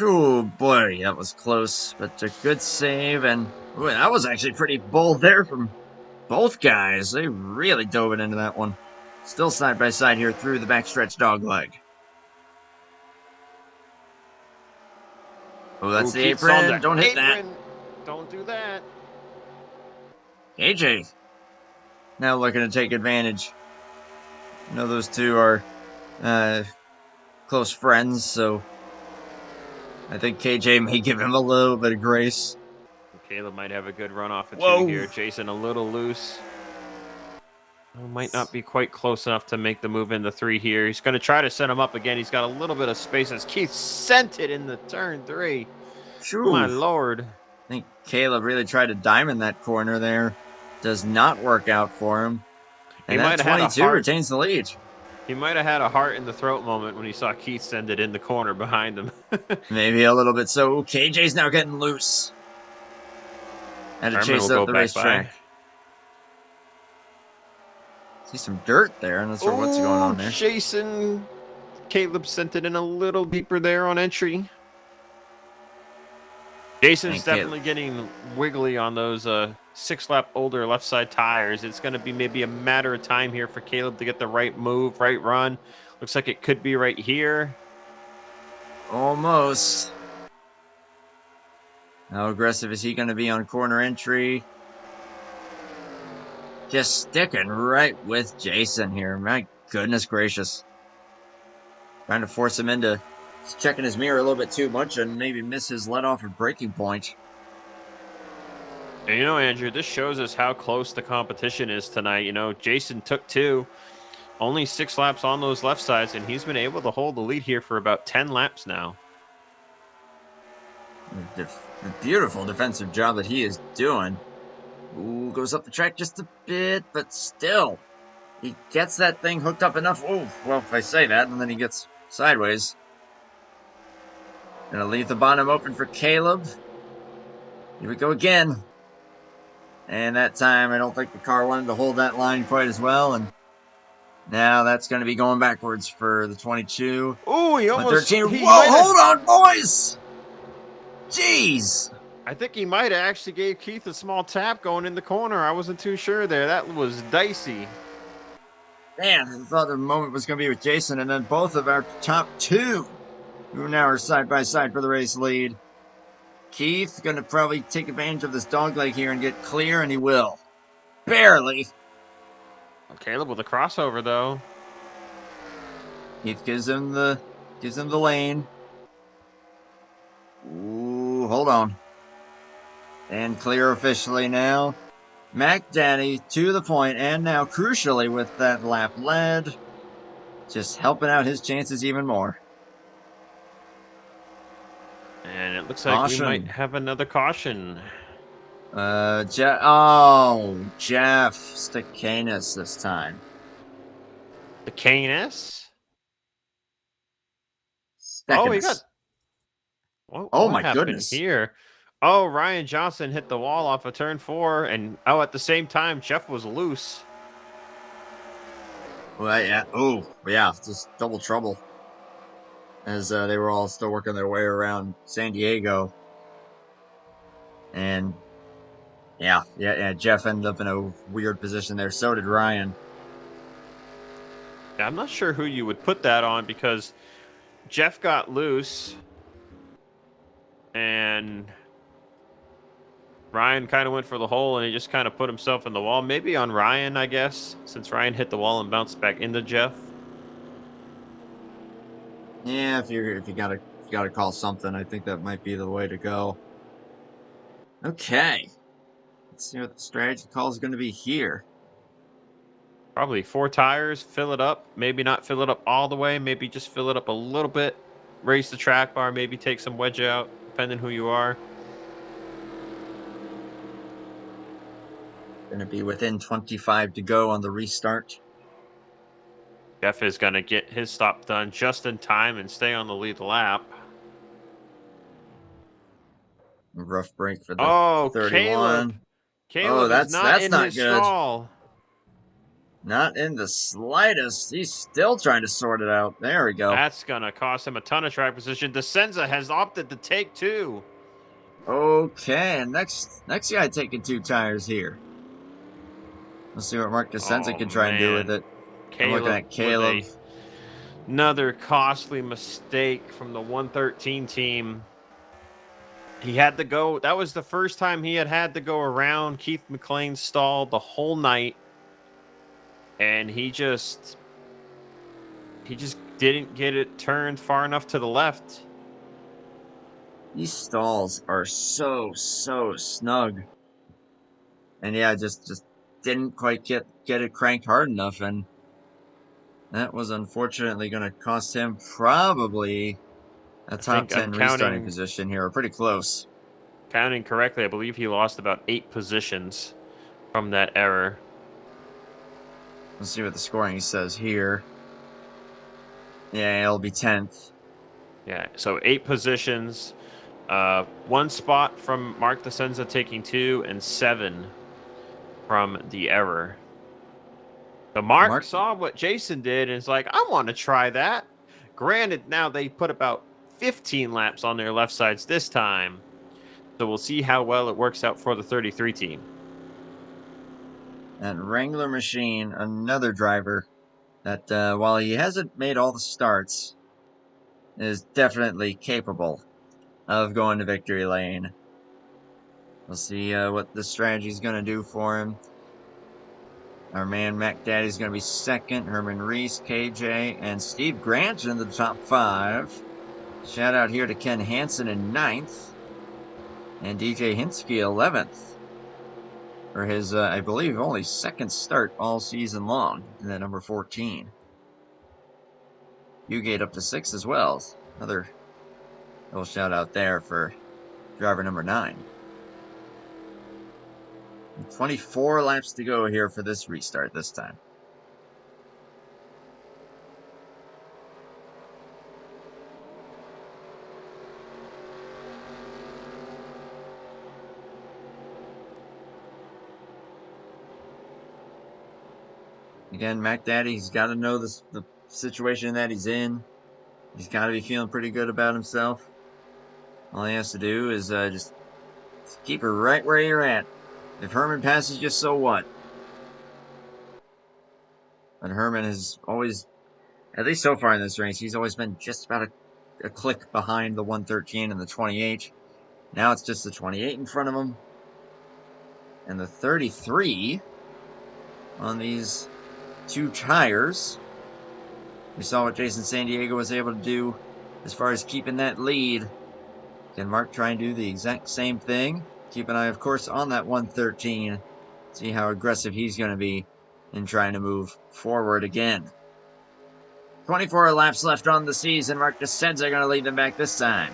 Oh, boy, that was close, but a good save. And ooh, that was actually pretty bold there from both guys. They really dove it into that one. Still side by side here through the backstretch dogleg. Oh, that's Ooh, the Keith's on apron. the Don't hit that. apron. Don't do that. KJ now looking to take advantage. I know those two are close friends, so I think KJ may give him a little bit of grace. Caleb might have a good run off of two Whoa! here. Jason a little loose. Might not be quite close enough to make the move in the 3 here. He's going to try to set him up again. He's got a little bit of space as Keith sent it in the turn 3. Phew. My Lord. I think Caleb really tried to diamond that corner there. Does not work out for him. And that 22 retains the lead. He might have had a heart in the throat moment when he saw Keith send it in the corner behind him. Maybe a little bit so. KJ's now getting loose. Had to chase up the racetrack. See some dirt there. I'm not sure what's going on there. Jason. Caleb sent it in a little deeper there on entry. Jason's definitely getting wiggly on those 6-lap older left side tires. It's going to be maybe a matter of time here for Caleb to get the right move, right run. Looks like it could be right here. Almost. How aggressive is he going to be on corner entry? Just sticking right with Jason here. My goodness gracious. Trying to force him into checking his mirror a little bit too much and maybe miss his let off and braking point. And you know, Andrew, this shows us how close the competition is tonight. You know, Jason took 2, only 6 laps on those left sides, and he's been able to hold the lead here for about 10 laps now. The beautiful defensive job that he is doing. Ooh, goes up the track just a bit, but still. He gets that thing hooked up enough. Oh, well, if I say that, and then he gets sideways. Gonna leave the bottom open for Caleb. Here we go again. And that time, I don't think the car wanted to hold that line quite as well. And now that's going to be going backwards for the 22. Oh, he almost... 13. Whoa, hold on, boys! Jeez! I think he might have actually gave Keith a small tap going in the corner. I wasn't too sure there. That was dicey. Man, I thought the moment was going to be with Jason, and then both of our top 2, who now are side by side for the race lead. Keith going to probably take advantage of this dogleg here and get clear, and he will. Barely. Caleb with a crossover, though. Keith gives him the lane. Ooh, hold on. And clear officially now. Mac Daddy to the point, and now crucially with that lap led, just helping out his chances even more. And it looks like we might have another caution. Jeff Stacanis this time. Stacanis? Oh, he got... What my happened goodness. Here? Oh, Ryan Johnson hit the wall off of turn 4, and at the same time, Jeff was loose. Well, yeah. Oh, yeah. Just double trouble. As they were all still working their way around San Diego. And yeah. Jeff ended up in a weird position there. So did Ryan. I'm not sure who you would put that on because Jeff got loose. And Ryan kind of went for the hole, and he just kind of put himself in the wall. Maybe on Ryan, I guess, since Ryan hit the wall and bounced back into Jeff. Yeah, if you gotta call something, I think that might be the way to go. Okay, let's see what the strategy call is going to be here. Probably 4 tires, fill it up. Maybe not fill it up all the way. Maybe just fill it up a little bit. Raise the track bar. Maybe take some wedge out, depending who you are. Going to be within 25 to go on the restart. Jeff is going to get his stop done just in time and stay on the lead lap. Rough break for the 31. Caleb that's not good. Stall. Not in the slightest. He's still trying to sort it out. There we go. That's going to cost him a ton of track position. DeSenza has opted to take 2. Okay, and next guy taking 2 tires here. Let's see what Mark DeSenza can try and do with it. I'm looking Caleb at with Caleb. another costly mistake from the 113 team. He had to go. That was the first time he had to go around Keith McLean's stall the whole night, and he just didn't get it turned far enough to the left. These stalls are so snug. And yeah, just didn't quite get it cranked hard enough, and that was unfortunately going to cost him probably a I top think I'm 10 restarting counting position here, or pretty close. correctly. I believe he lost about 8 positions from that error. Let's see what the scoring says here. Yeah, it'll be 10th. Yeah, so 8 positions, 1 spot from Mark DeSenza taking 2, and 7 from the error. So Mark Mark, saw what Jason did and is like, I want to try that. Granted, now they put about 15 laps on their left sides this time. So we'll see how well it works out for the 33 team. that Wrangler machine, another driver that, while he hasn't made all the starts, is definitely capable of going to victory lane. We'll see what the strategy is going to do for him. Our man Mac Daddy's going to be second. Herman Reese, KJ, and Steve Grant in the top 5. Shout out here to Ken Hansen in 9th. And DJ Hinsky 11th. For his, I believe, only second start all season long in that number 14. Ugate up to 6 as well. Another little shout out there for driver number 9. 24 laps to go here for this restart this time. Again, Mac Daddy, he's got to know the situation that he's in. He's got to be feeling pretty good about himself. All he has to do is just keep her right where you're at. If Herman passes you, so what? But Herman has always, at least so far in this race, he's always been just about a click behind the 113 and the 28. Now it's just the 28 in front of him. And the 33 on these 2 tires. We saw what Jason San Diego was able to do as far as keeping that lead. Can Mark try and do the exact same thing? Keep an eye, of course, on that 113. See how aggressive he's going to be in trying to move forward again. 24 laps left on the season. Mark DeSenza going to lead them back this time.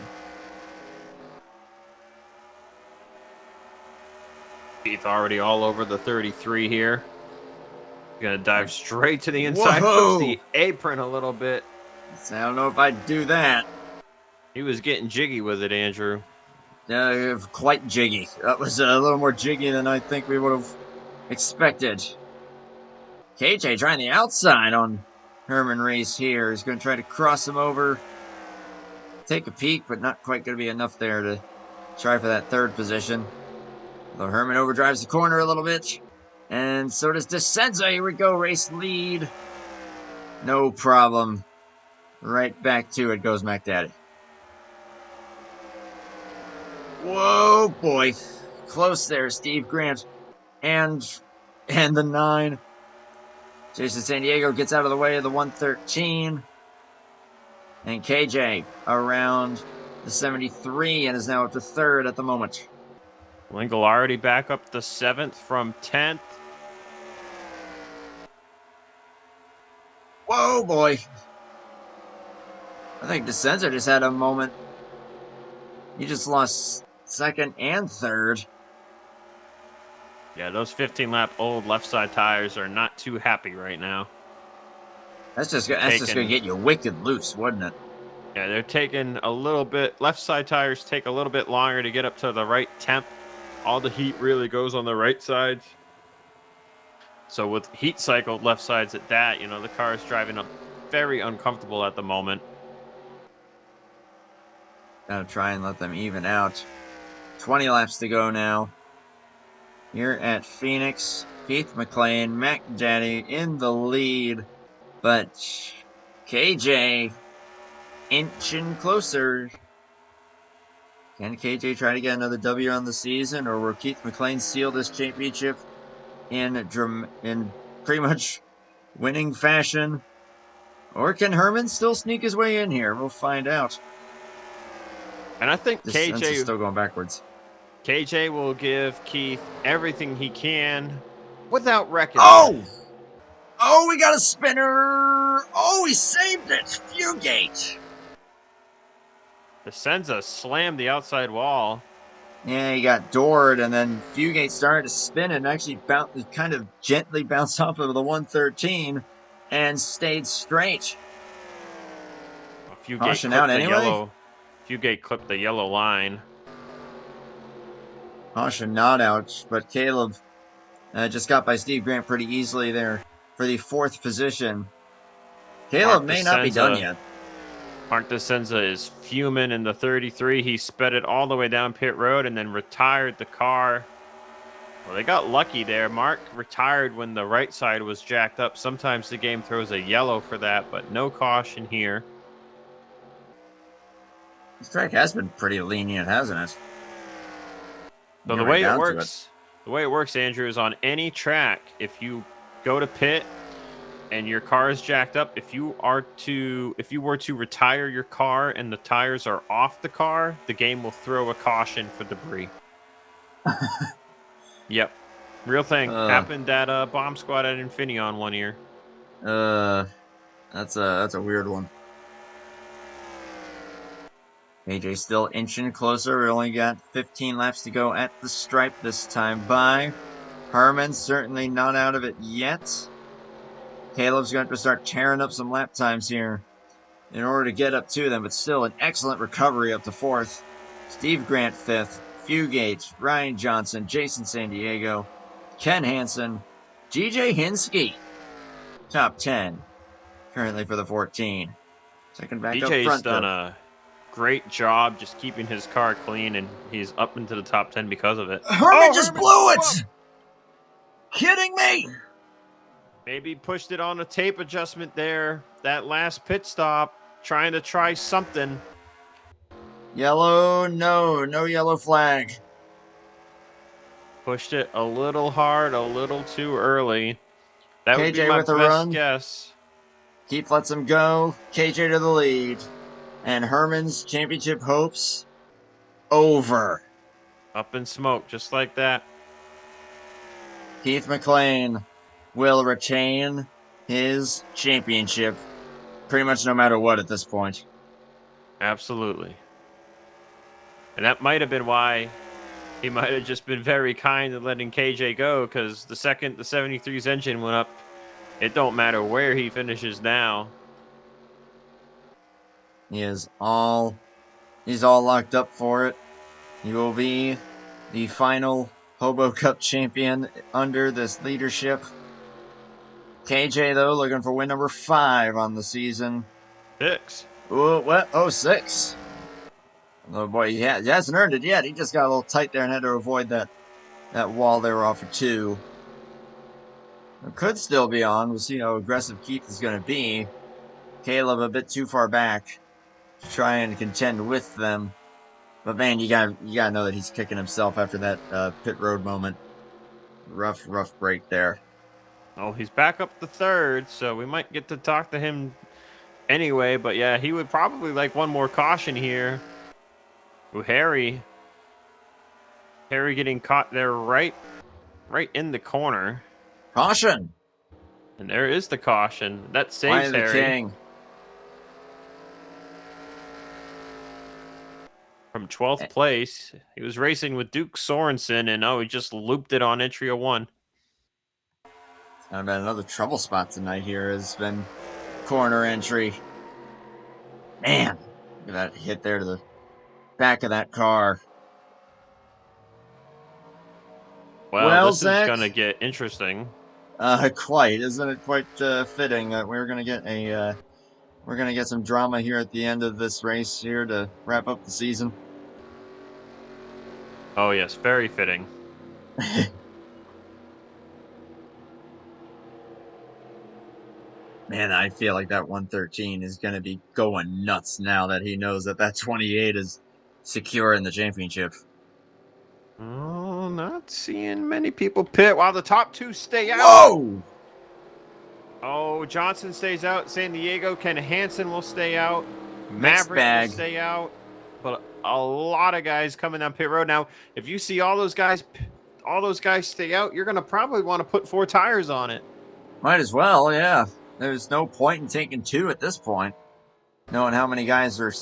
Keith already all over the 33 here. Gonna dive straight to the inside. Puts the apron a little bit. I don't know if I'd do that. He was getting jiggy with it, Andrew. Quite jiggy. That was a little more jiggy than I think we would have expected. KJ trying the outside on Herman Reese here. He's going to try to cross him over. Take a peek, but not quite going to be enough there to try for that 3rd position. Though Herman overdrives the corner a little bit. And so does DeSenza. Here we go. Race lead. No problem. Right back to it goes Mac Daddy. Whoa, boy. Close there, Steve Grant. And the 9. Jason San Diego gets out of the way of the 113. And KJ around the 73 and is now up to 3rd at the moment. Lingle already back up to 7th from 10th. Whoa, boy. I think DeSenza just had a moment. He just lost 2nd and 3rd. Yeah, those 15-lap old left side tires are not too happy right now. That's just going to get you wicked loose, wouldn't it? Yeah, they're taking a little bit. Left side tires take a little bit longer to get up to the right temp. All the heat really goes on the right sides. So with heat cycled left sides at that, the car is driving up very uncomfortable at the moment. Gotta try and let them even out. 20 laps to go now. Here at Phoenix, Keith McLean, Mac Daddy in the lead. But KJ inching closer. Can KJ try to get another W on the season, or will Keith McLean seal this championship in pretty much winning fashion? Or can Herman still sneak his way in here? We'll find out. And I think This sense is still going backwards. KJ will give Keith everything he can without wrecking him. Oh! Oh, we got a spinner! Oh, he saved it! Fugate! Senza slammed the outside wall. Yeah, he got doored, and then Fugate started to spin and actually kind of gently bounced off of the 113 and stayed straight. Caution out anyway? Fugate clipped the yellow line. Caution not out, but Caleb just got by Steve Grant pretty easily there for the 4th position. Caleb may not be done yet. Mark DeSenza is fuming in the 33. He sped it all the way down pit road and then retired the car. Well, they got lucky there. Mark retired when the right side was jacked up. Sometimes the game throws a yellow for that, but no caution here. This track has been pretty lenient, hasn't it? So the way it works, Andrew, is on any track, if you go to pit and your car is jacked up, if you were to retire your car and the tires are off the car, the game will throw a caution for debris. Yep. Real thing. Happened at Bomb Squad at Infineon one year. That's a weird one. AJ still inching closer. We only got 15 laps to go at the stripe this time by. Herman certainly not out of it yet. Caleb's going to start tearing up some lap times here in order to get up to them, but still an excellent recovery up to 4th. Steve Grant 5th. Fugate, Ryan Johnson, Jason San Diego, Ken Hansen, GJ Hinsky, top 10 currently for the 14. Second back up front. DJ's done a great job just keeping his car clean, and he's up into the top 10 because of it. Herman just blew it! Kidding me? Maybe pushed it on a tape adjustment there. That last pit stop, trying to try something. Yellow, no yellow flag. Pushed it a little hard, a little too early. That would be KJ my with a best run. guess. Keith lets him go. KJ to the lead. And Herman's championship hopes over. Up in smoke, just like that. Keith McLean will retain his championship pretty much no matter what at this point. Absolutely. And that might have been why he might have just been very kind in letting KJ go, because the second the 73's engine went up, it don't matter where he finishes now. He's all locked up for it. He will be the final HOBO Cup champion under this leadership. KJ, though, looking for win number 5 on the season. 6. Oh, what? Oh, 6. Oh, boy, he hasn't earned it yet. He just got a little tight there and had to avoid that wall they were off for 2. It could still be on. We'll see how aggressive Keith is going to be. Caleb a bit too far back to try and contend with them. But, man, you gotta know that he's kicking himself after that pit road moment. Rough break there. Oh, he's back up to 3rd, so we might get to talk to him anyway. But, yeah, he would probably like one more caution here. Ooh, Harry getting caught there right in the corner. Caution! And there is the caution. That saves Harry. King. From 12th place. He was racing with Duke Sorensen, and he just looped it on entry 1. It's kind of been another trouble spot tonight here. Has been corner entry. Man, look at that hit there to the back of that car. Well, this Zach, is going to get interesting. Quite, isn't it? Quite fitting that we're going to get some drama here at the end of this race here to wrap up the season. Oh yes, very fitting. Man, I feel like that 113 is going to be going nuts now that he knows that that 28 is secure in the championship. Oh, not seeing many people pit while the top two stay out. Whoa! Oh, Johnson stays out. San Diego, Ken Hansen will stay out. Mixed Maverick will bag. stay out. But a lot of guys coming down pit road. Now, if you see all those guys stay out, you're going to probably want to put 4 tires on it. Might as well, yeah. There's no point in taking 2 at this point. Knowing how many guys are.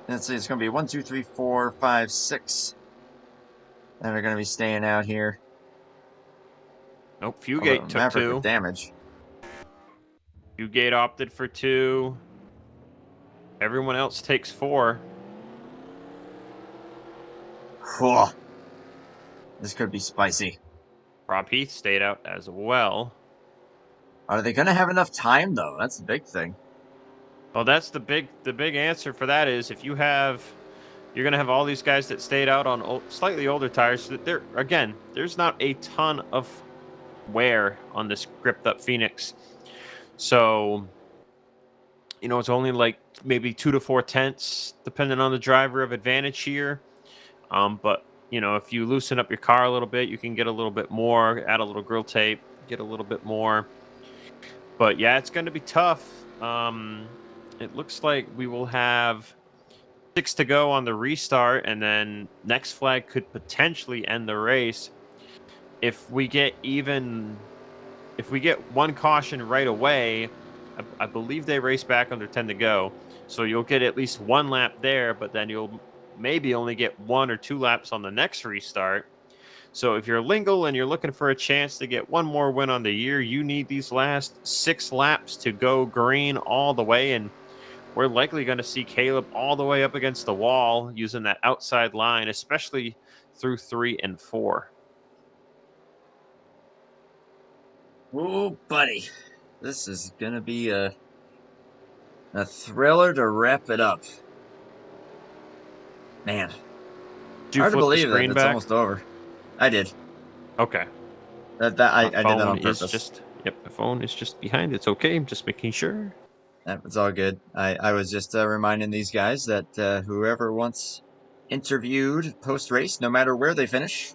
Let's see, it's going to be 1, 2, 3, 4, 5, 6 that are going to be staying out here. Nope, Fugate took Maverick 2. with damage. Fugate opted for 2. Everyone else takes 4. Whew. This could be spicy. Rob Heath stayed out as well. Are they going to have enough time, though? That's the big thing. Well, that's the big answer for that is if you're going to have all these guys that stayed out on slightly older tires. There's not a ton of wear on this gripped up Phoenix. So, it's only like maybe 2 to 4 tenths, depending on the driver of advantage here. But, if you loosen up your car a little bit, you can get a little bit more, add a little grill tape, get a little bit more. But, yeah, it's going to be tough. It looks like we will have 6 to go on the restart, and then next flag could potentially end the race. If we get one caution right away, I believe they race back under 10 to go. So you'll get at least 1 lap there, but then you'll maybe only get 1 or 2 laps on the next restart. So if you're Lingle and you're looking for a chance to get 1 more win on the year, you need these last 6 laps to go green all the way. And we're likely going to see Caleb all the way up against the wall using that outside line, especially through 3 and 4. Ooh, buddy. This is going to be a thriller to wrap it up. Man. Hard to believe that it's almost over. I did. Okay. I did that on purpose. The phone is just behind. It's okay. I'm just making sure. It's all good. I was just reminding these guys that whoever wants interviewed post-race, no matter where they finish,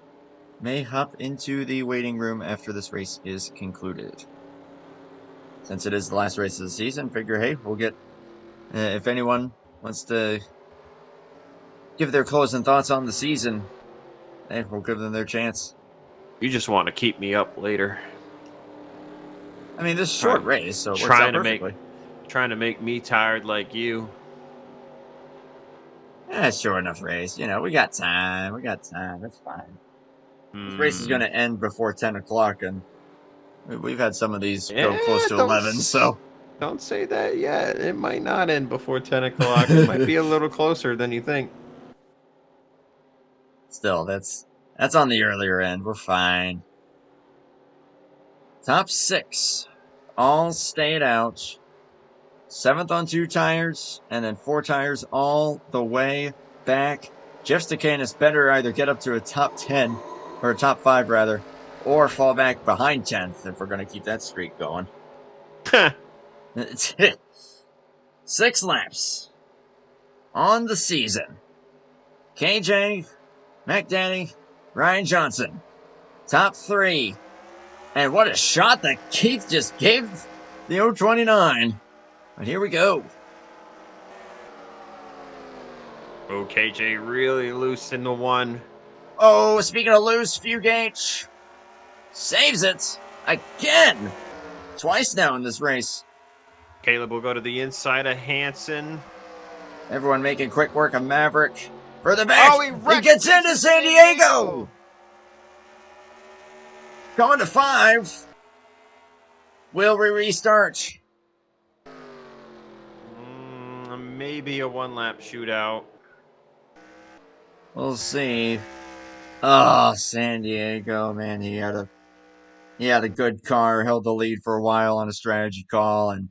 may hop into the waiting room after this race is concluded. Since it is the last race of the season, figure, hey, we'll get, if anyone wants to give their closing thoughts on the season, hey, we'll give them their chance. You just want to keep me up later. I mean, this is a short race, so it works out perfectly. Trying to make me tired like you. It's short enough race. We got time. That's fine. This race is going to end before 10 o'clock, and we've had some of these go close to 11, so... Don't say that yet. It might not end before 10 o'clock. It might be a little closer than you think. Still, that's on the earlier end. We're fine. Top 6 all stayed out. 7th on 2 tires, and then 4 tires all the way back. Jeff Stakanis better either get up to a top 10, or a top 5 rather, or fall back behind 10th if we're going to keep that streak going. 6 laps on the season. KJ, McDaddy, Ryan Johnson, top 3. And what a shot that Keith just gave the 029. But here we go. Oh, KJ really loose in the 1. Oh, speaking of loose, Fugate saves it again. Twice now in this race. Caleb will go to the inside of Hansen. Everyone making quick work of Maverick. Further back, he gets into San Diego. Going to 5. Will we restart? Maybe a 1-lap shootout. We'll see. Oh, San Diego, man, he had a good car, held the lead for a while on a strategy call, and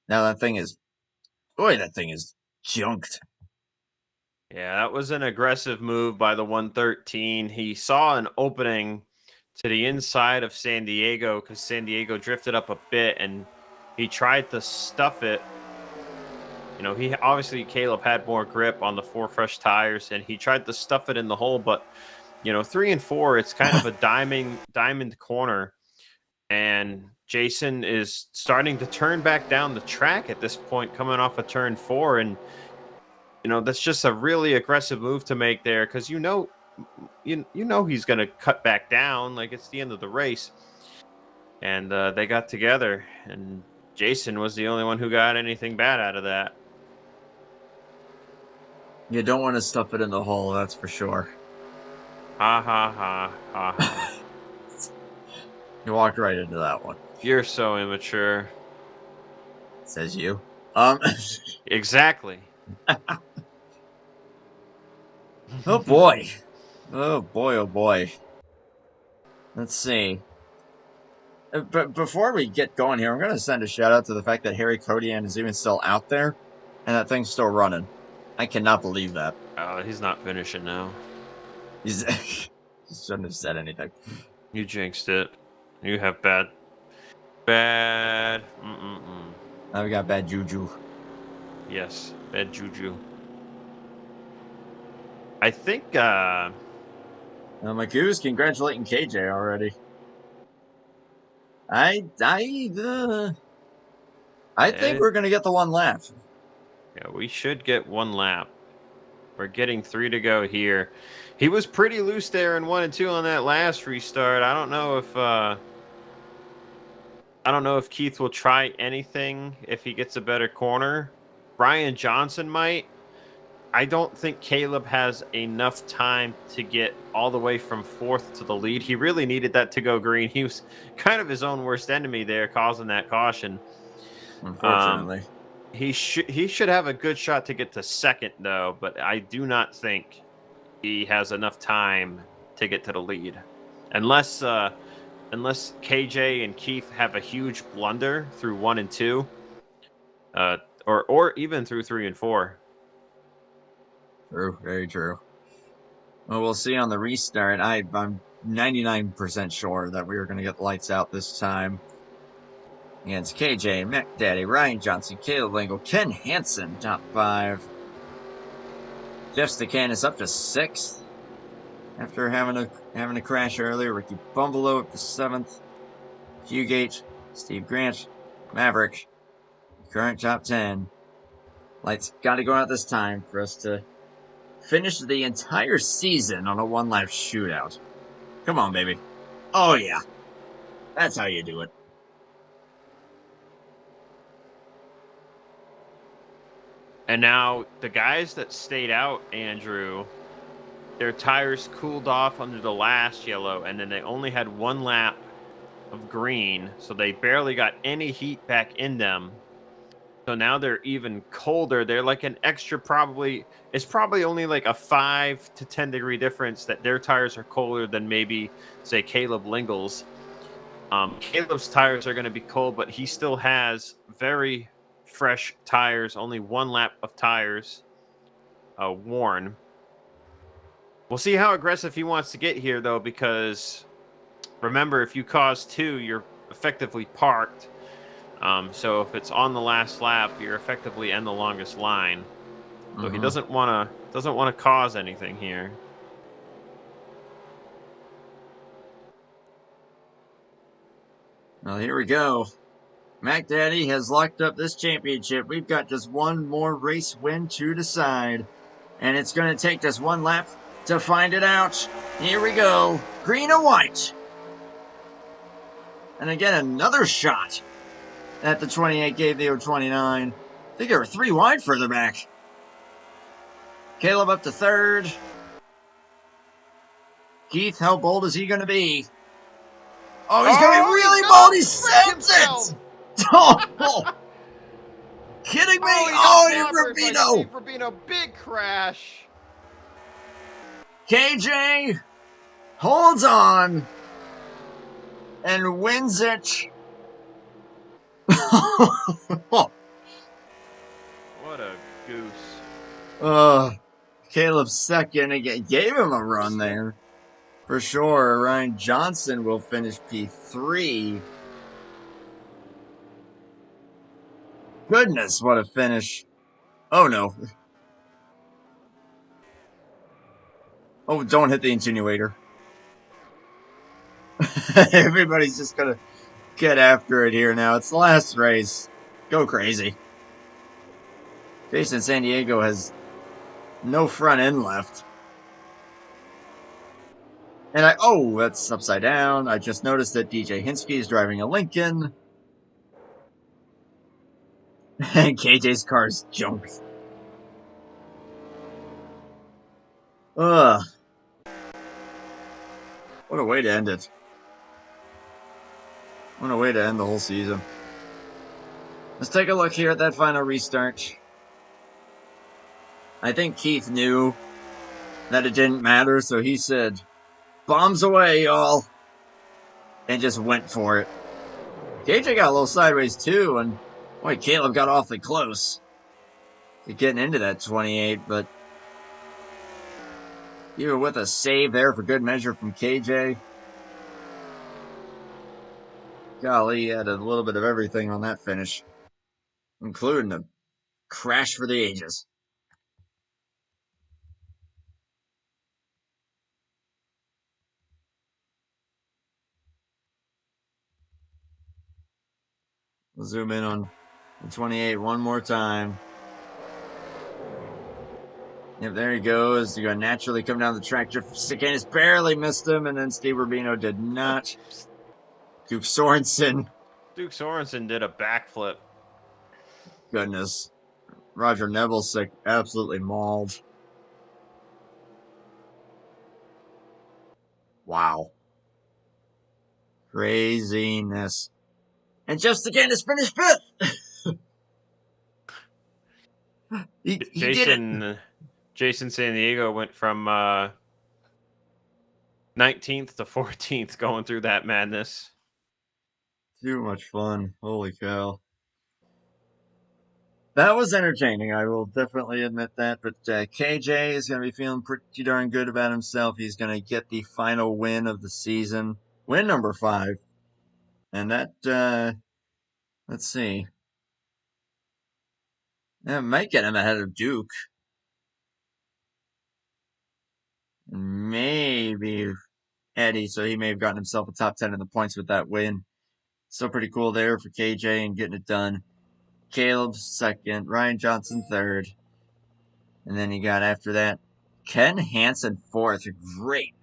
now that thing is junked. Yeah, that was an aggressive move by the 113. He saw an opening to the inside of San Diego because San Diego drifted up a bit, and He tried to stuff it. You know, Caleb had more grip on the 4 fresh tires, and he tried to stuff it in the hole. But 3 and 4, it's kind of a diamond corner, and Jason is starting to turn back down the track at this point, coming off of turn 4, and that's just a really aggressive move to make there, because he's going to cut back down, like it's the end of the race. And they got together, and Jason was the only one who got anything bad out of that. You don't want to stuff it in the hole, that's for sure. Ha ha ha ha ha. You walked right into that one. You're so immature. Says you. Exactly. Oh boy. Oh boy, oh boy. Let's see. But before we get going here, I'm going to send a shout out to the fact that Harry Kodian is even still out there and that thing's still running. I cannot believe that. He's not finishing now. He shouldn't have said anything. You jinxed it. You have bad. Now we got bad juju. Yes, bad juju. I think. My Goose congratulating KJ already. I think we're gonna get the one lap. Yeah, we should get one lap. We're getting 3 to go here. He was pretty loose there in 1 and 2 on that last restart. I don't know if Keith will try anything if he gets a better corner. Brian Johnson might. I don't think Caleb has enough time to get all the way from 4th to the lead. He really needed that to go green. He was kind of his own worst enemy there, causing that caution. Unfortunately. He should have a good shot to get to 2nd, though, but I do not think he has enough time to get to the lead. Unless KJ and Keith have a huge blunder through 1 and 2, or even through 3 and 4. True, very true. Well, we'll see on the restart. I'm 99% sure that we were going to get the lights out this time. Against KJ, Mac Daddy, Ryan Johnson, Caleb Lingle, Ken Hansen, top 5. Jeff Stacanis up to 6th after having a crash earlier. Ricky Bumbalo up to 7th. Fugate, Steve Grant, Maverick, current top 10. Lights got to go out this time for us to finish the entire season on a one-lap shootout. Come on, baby. Oh, yeah. That's how you do it. And now the guys that stayed out, Andrew, their tires cooled off under the last yellow, and then they only had 1 lap of green, so they barely got any heat back in them. So now they're even colder. They're like an extra it's probably only like a 5 to 10 degree difference that their tires are colder than maybe, say, Caleb Lingle's. Caleb's tires are going to be cold, but he still has very fresh tires, only 1 lap of tires worn. We'll see how aggressive he wants to get here, though, because remember, if you cause 2, you're effectively parked. So if it's on the last lap, you're effectively in the longest line. So he doesn't want to cause anything here. Well, here we go. Mac Daddy has locked up this championship. We've got just one more race win to decide. And it's going to take just 1 lap to find it out. Here we go. Green and white. And again, another shot at the 28 gave the 29. I think they were 3 wide further back. Caleb up to 3rd. Keith, how bold is he going to be? Oh, he's going to be really bold. He sends it. Oh, kidding me? Rubino. Rubino, big crash. KJ holds on and wins it. What a goose. Caleb's 2nd again. Gave him a run there. For sure. Ryan Johnson will finish P3. Goodness, what a finish. Oh no. Oh, don't hit the insinuator. Everybody's just gonna get after it here now. It's the last race. Go crazy. Jason San Diego has no front end left. And that's upside down. I just noticed that DJ Hinsky is driving a Lincoln. And KJ's car's junk. Ugh. What a way to end it. What a way to end the whole season. Let's take a look here at that final restart. I think Keith knew that it didn't matter, so he said, bombs away, y'all. And just went for it. KJ got a little sideways too, and boy, Caleb got awfully close to getting into that 28, but you were with a save there for good measure from KJ. Golly, he had a little bit of everything on that finish, including a crash for the ages. We'll zoom in on the 28 one more time. Yep, there he goes. He's going to naturally come down the track. Jeff Sikanis barely missed him, and then Steve Rubino did not. Duke Sorensen. Duke Sorensen did a backflip. Goodness. Roger Nebelsick absolutely mauled. Wow. Craziness. And Jeff Sikanis finished fifth. he did it. Jason San Diego went from 19th to 14th going through that madness. Too much fun. Holy cow. That was entertaining. I will definitely admit that. But KJ is going to be feeling pretty darn good about himself. He's going to get the final win of the season. Win number 5. And that, let's see. That might get him ahead of Duke. Maybe Eddie, so he may have gotten himself a top 10 in the points with that win. Still pretty cool there for KJ and getting it done. Caleb second, Ryan Johnson third. And then you got after that Ken Hansen fourth. A great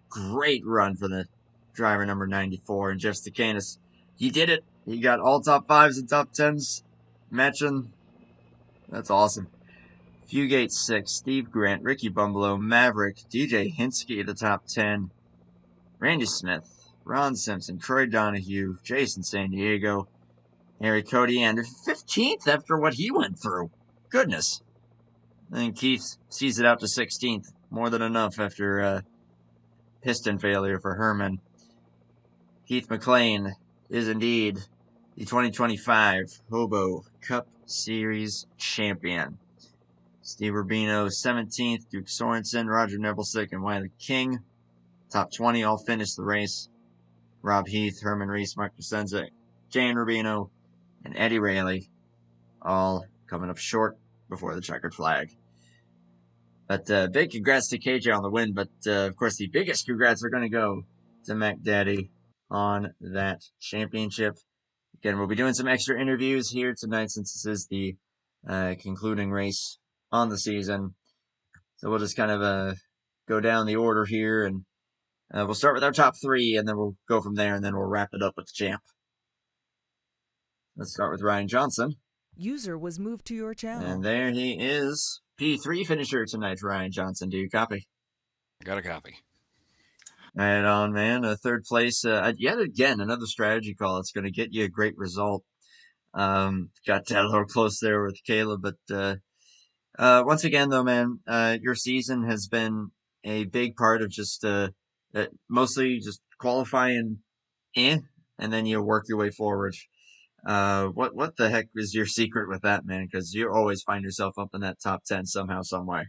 run for the driver number 94. And Jeff Stakanis, he did it. He got all top 5s and top 10s matching. That's awesome. Fugate 6, Steve Grant, Ricky Bumblow, Maverick, DJ Hinsky the top 10, Randy Smith, Ron Simpson, Troy Donahue, Jason San Diego, Harry Cody Anderson, 15th after what he went through. Goodness. And Keith sees it out to 16th. More than enough after piston failure for Herman. Keith McLean is indeed the 2025 HOBO Cup Series champion. Steve Rubino 17th, Duke Sorensen, Roger Nebelsick, and Wiley King. Top 20 all finished the race. Rob Heath, Herman Reese, Mark Crescenza, Jane Rubino, and Eddie Rayleigh all coming up short before the checkered flag. But big congrats to KJ on the win. But of course, the biggest congrats are going to go to Mac Daddy on that championship. Again, we'll be doing some extra interviews here tonight since this is the concluding race on the season. So we'll just kind of go down the order here, and we'll start with our top 3, and then we'll go from there, and then we'll wrap it up with the champ. Let's start with Ryan Johnson. User was moved to your channel. And there he is. P3 finisher tonight, Ryan Johnson. Do you copy? Got a copy. Right on, man. Third place. Yet again, another strategy call that's going to get you a great result. Got that a little close there with Caleb, but once again, though, man, your season has been a big part of just mostly just qualifying and then you work your way forward. What the heck is your secret with that, man? Because you always find yourself up in that top 10 somehow, some way.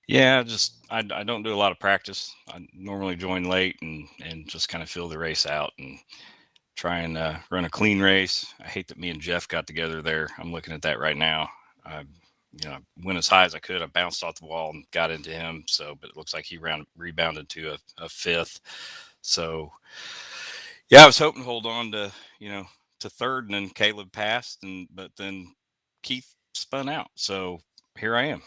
Yeah, just I don't do a lot of practice. I normally join late and just kind of feel the race out. And try and run a clean race. I hate that me and Jeff got together there. I'm looking at that right now. I went as high as I could. I bounced off the wall and got into him. So, but it looks like he rebounded to a fifth. So, yeah, I was hoping to hold on to, to third, and then Caleb passed, but then Keith spun out. So here I am.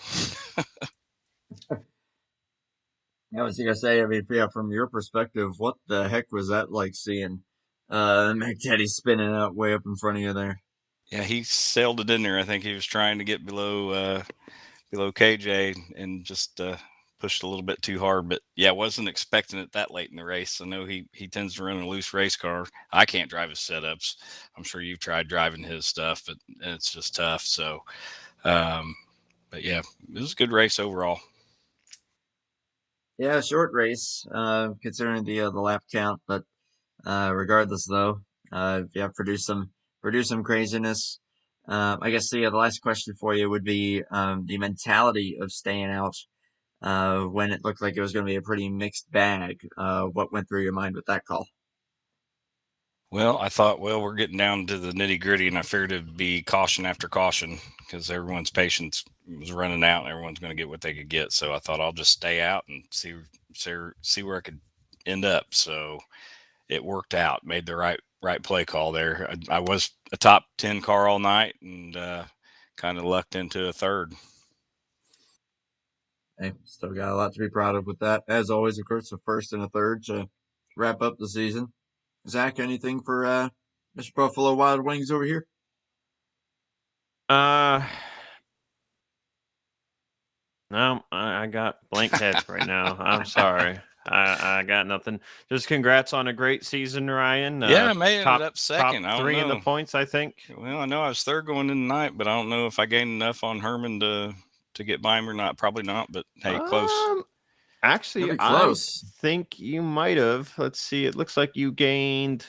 I was gonna say, I mean, yeah, from your perspective, what the heck was that like seeing McTeddy spinning out way up in front of you there? Yeah, he sailed it in there. I think he was trying to get below KJ and just pushed a little bit too hard. But yeah, wasn't expecting it that late in the race. I know he tends to run a loose race car. I can't drive his setups. I'm sure you've tried driving his stuff, but it's just tough. So, but yeah, it was a good race overall. Yeah, short race, considering the lap count, but regardless though, yeah, produce some craziness. I guess the last question for you would be the mentality of staying out when it looked like it was going to be a pretty mixed bag. What went through your mind with that call? Well, I thought, we're getting down to the nitty gritty, and I figured it'd be caution after caution because everyone's patience was running out and everyone's going to get what they could get. So I thought I'll just stay out and see where I could end up. So it worked out, made the right play call there. I was a top 10 car all night and kind of lucked into a third. Hey, still got a lot to be proud of with that. As always, of course, a first and a third to wrap up the season. Zach, anything for Mr. Buffalo Wild Wings over here? No, I got blank head right now. I'm sorry. I got nothing. Just congrats on a great season, Ryan. Yeah, I made it up second. Top I don't three in the know. points, I think. Well, I know I was third going in the night, but I don't know if I gained enough on Herman to get by him or not. Probably not, but hey, close. Actually, That'd be I close. think you might have. Let's see. It looks like you gained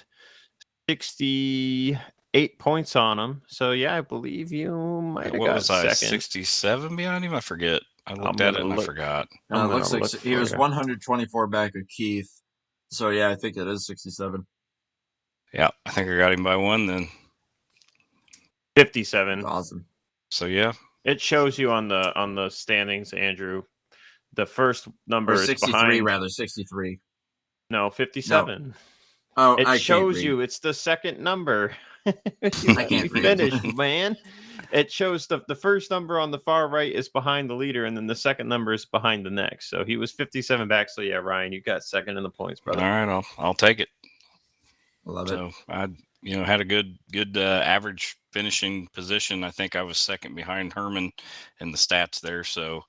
68 points on him. So yeah, I believe you might have What got was I? second. 67 behind him? I forget. I looked at it and I forgot. Looks like he was 124 back of Keith. So yeah, I think it is 67. Yeah, I think I got him by one then. 57. That's awesome. So yeah, it shows you on the standings, Andrew. The first number Or is 63, behind. rather 63. No, 57. No. Oh, it I shows can't you. It's the second number. I can't read. Finish, man. It shows the first number on the far right is behind the leader, and then the second number is behind the next. So he was 57 back. So yeah, Ryan, you got second in the points, brother. All right, I'll take it. Love it. So I had a good average finishing position. I think I was second behind Herman in the stats there. So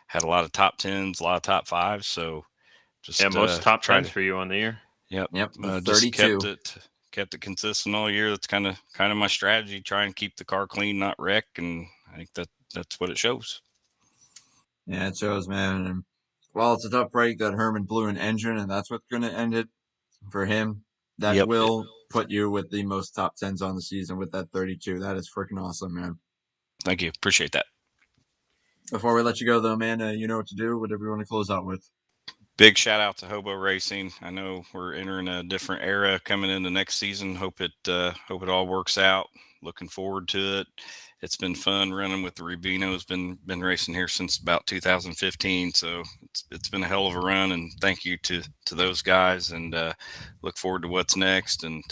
had a lot of top 10s, a lot of top 5s. So just most top 10s for you on the year. Yep. Just kept it consistent all year. That's kind of my strategy. Try and keep the car clean, not wreck, and I think that's what it shows. Yeah, it shows, man. And while it's a tough break that Herman blew an engine, and that's what's going to end it for him, that will put you with the most top 10s on the season with that 32. That is freaking awesome, man. Thank you. Appreciate that. Before we let you go, though, man, you know what to do. Whatever you want to close out with. Big shout out to Hobo Racing. I know we're entering a different era coming into next season. Hope it all works out. Looking forward to it. It's been fun running with the Rubinos. Been racing here since about 2015, so it's been a hell of a run. And thank you to those guys. And look forward to what's next. And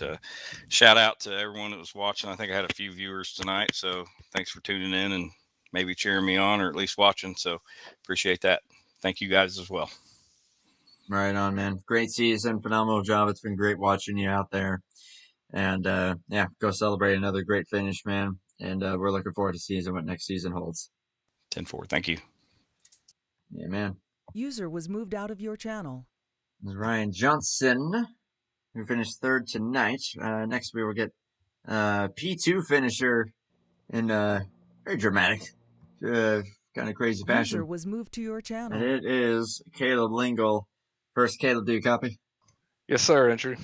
shout out to everyone that was watching. I think I had a few viewers tonight, so thanks for tuning in and maybe cheering me on or at least watching. So appreciate that. Thank you guys as well. Right on, man. Great season. Phenomenal job. It's been great watching you out there. And, yeah, go celebrate another great finish, man. And we're looking forward to seeing what next season holds. 10-4. Thank you. Yeah, man. User was moved out of your channel. This is Ryan Johnson, who finished third tonight. Next, we will get P2 finisher in very dramatic, kind of crazy fashion. User was moved to your channel. And it is Caleb Lingle. First, Caleb, do you copy? Yes, sir, Andrew.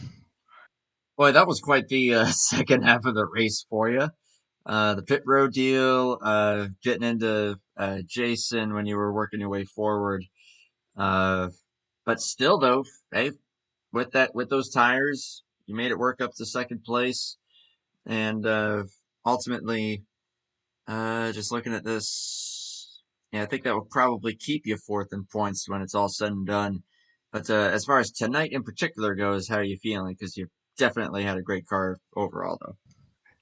Boy, that was quite the second half of the race for you. The pit road deal, getting into Jason when you were working your way forward. But still, though, hey, with those tires, you made it work up to second place, and ultimately, just looking at this, yeah, I think that will probably keep you fourth in points when it's all said and done. But as far as tonight in particular goes, how are you feeling? Because you definitely had a great car overall, though.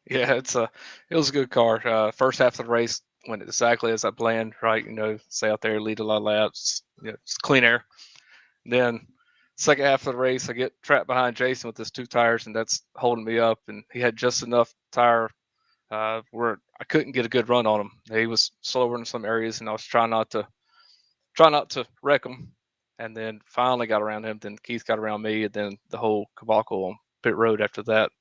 Yeah, it was a good car. First half of the race went exactly as I planned. Right, stay out there, lead a lot of laps. It's clean air. Then second half of the race, I get trapped behind Jason with his two tires, and that's holding me up. And he had just enough tire where I couldn't get a good run on him. He was slower in some areas, and I was trying not to wreck him. And then finally got around him. Then Keith got around me, and then the whole debacle on pit road after that.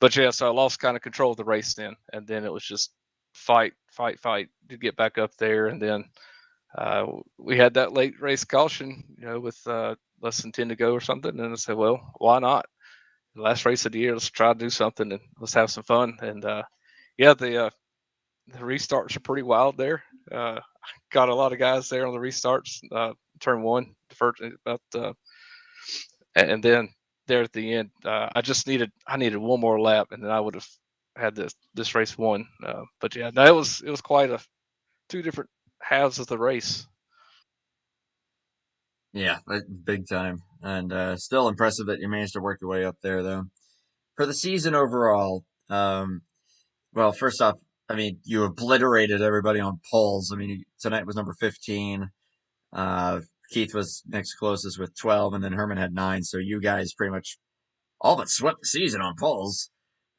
But yeah, so I lost kind of control of the race then, and then it was just fight to get back up there, and then we had that late race caution, with less than 10 to go or something, and I said, well, why not? The last race of the year, let's try to do something and let's have some fun. And yeah, the restarts are pretty wild there. Got a lot of guys there on the restarts. Turn one, the first about, and then there at the end, I needed one more lap, and then I would have had this race won. But yeah, no, it was quite a two different halves of the race. Yeah, big time. And still impressive that you managed to work your way up there, though. For the season overall, well, first off, I mean, you obliterated everybody on poles. I mean, tonight was number 15. Keith was next closest with 12, and then Herman had 9. So you guys pretty much all but swept the season on poles.